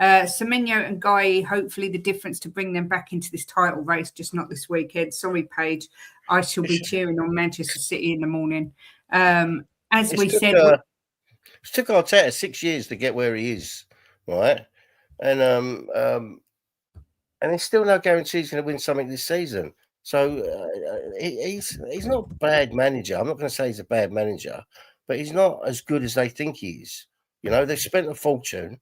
Semenyo and Guy, hopefully the difference to bring them back into this title race, just not this weekend. Sorry, Paige. I shall be cheering on Manchester City in the morning. It took Arteta 6 years to get where he is, right? And there's still no guarantee he's going to win something this season. So he's not a bad manager. I'm not going to say he's a bad manager, but he's not as good as they think he is. They've spent a fortune,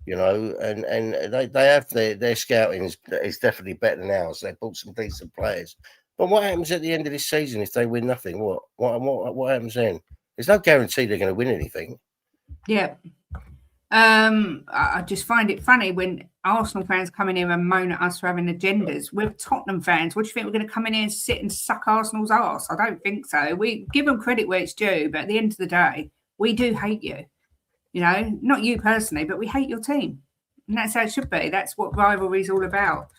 and they have their scouting is definitely better than ours. They bought some decent players. But what happens at the end of this season if they win nothing? What happens then? There's no guarantee they're going to win anything. Yeah. I just find it funny when Arsenal fans come in here and moan at us for having agendas. We're Tottenham fans. What do you think we're going to come in here and sit and suck Arsenal's arse? I don't think so. We give them credit where it's due, but at the end of the day, we do hate you. Not you personally, but we hate your team. And that's how it should be. That's what rivalry is all about.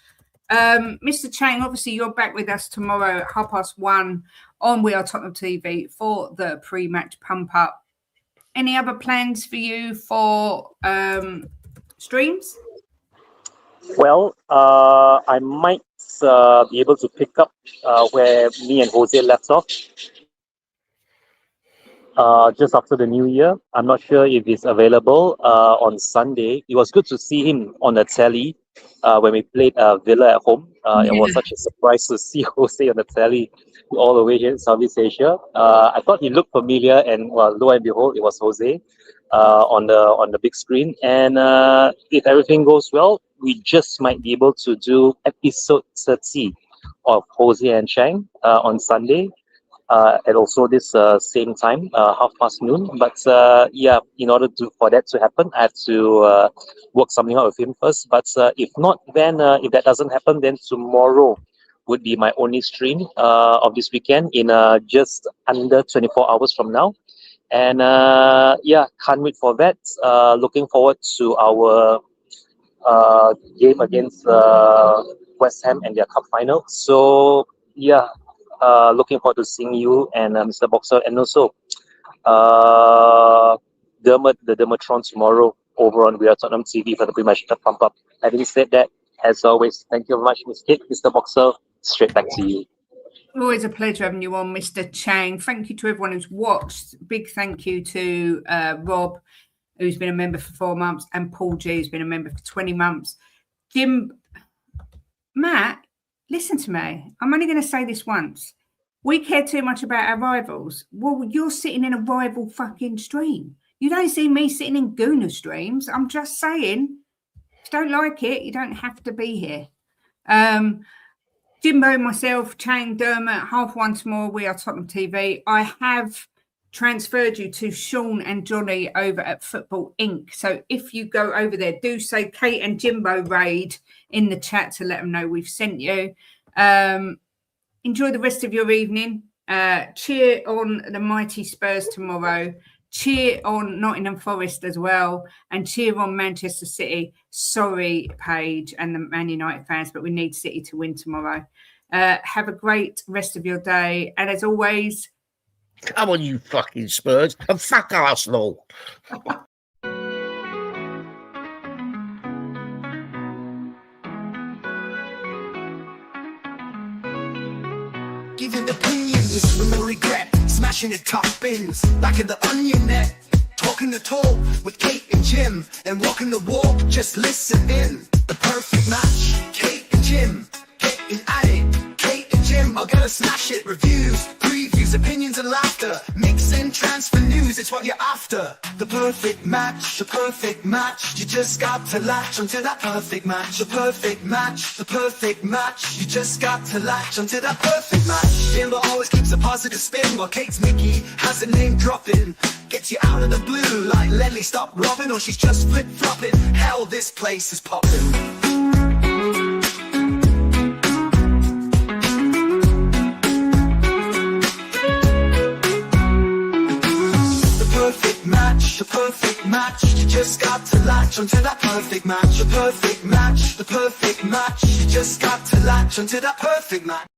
Mr. Chang, obviously you're back with us tomorrow at 1:30 on We Are Tottenham TV for the pre-match pump-up. Any other plans for you for streams? Well, I might be able to pick up where me and Jose left off just after the new year. I'm not sure if it's available on Sunday. It was good to see him on the telly when we played Villa at home. It was such a surprise to see Jose on the telly all the way here in Southeast Asia. I thought he looked familiar, and lo and behold, it was Jose on the big screen. And if everything goes well, we just might be able to do episode 30 of Jose and Chang on Sunday. At also this same time, 12:30. But in order for that to happen, I have to work something out with him first. But if not, then if that doesn't happen, then tomorrow would be my only stream of this weekend in just under 24 hours from now. And can't wait for that. Looking forward to our game against West Ham and their cup final. So looking forward to seeing you and Mr. Boxer, and also Dermot, the Dermatron tomorrow over on We Are Tottenham TV for the pre-match pump up. Having said that, as always, thank you very much, Ms. Kate, Mr. Boxer. Straight back to you. Always a pleasure having you on, Mr. Chang. Thank you to everyone who's watched. Big thank you to Rob, who's been a member for 4 months, and Paul G, who's been a member for 20 months. Matt, listen to me. I'm only going to say this once. We care too much about our rivals. Well, you're sitting in a rival fucking stream. You don't see me sitting in Gooner streams. I'm just saying, if you don't like it, you don't have to be here. Jimbo, myself, Chang, Dermot, 1:30 tomorrow. We are Tottenham TV. I have transferred you to Sean and Johnny over at Football Inc. So if you go over there, do say Kate and Jimbo raid in the chat to let them know we've sent you. Enjoy the rest of your evening. Cheer on the mighty Spurs tomorrow. Cheer on Nottingham Forest as well. And cheer on Manchester City. Sorry, Paige and the Man United fans, but we need City to win tomorrow. Have a great rest of your day. And as always, come on, you fucking Spurs, and fuck Arsenal. Giving opinions with no regret, smashing the top bins like in the onion net. Talking the talk with Kate and Jim, and walking the walk, just listen in. The perfect match, Kate and Jim, getting at it. Kate and Jim are gonna smash it. Reviews, previews, opinions and laughter, mix and transfer news, it's what you're after. The perfect match, the perfect match. You just got to latch onto that perfect match. The perfect match, the perfect match. You just got to latch onto that perfect match. Jimbo always keeps a positive spin, while Kate's Mickey has a name dropping. Gets you out of the blue like Lenny stop robbing, or she's just flip-flopping. Hell, this place is popping. The perfect match, you just got to latch onto that perfect match. The perfect match, the perfect match, you just got to latch onto that perfect match.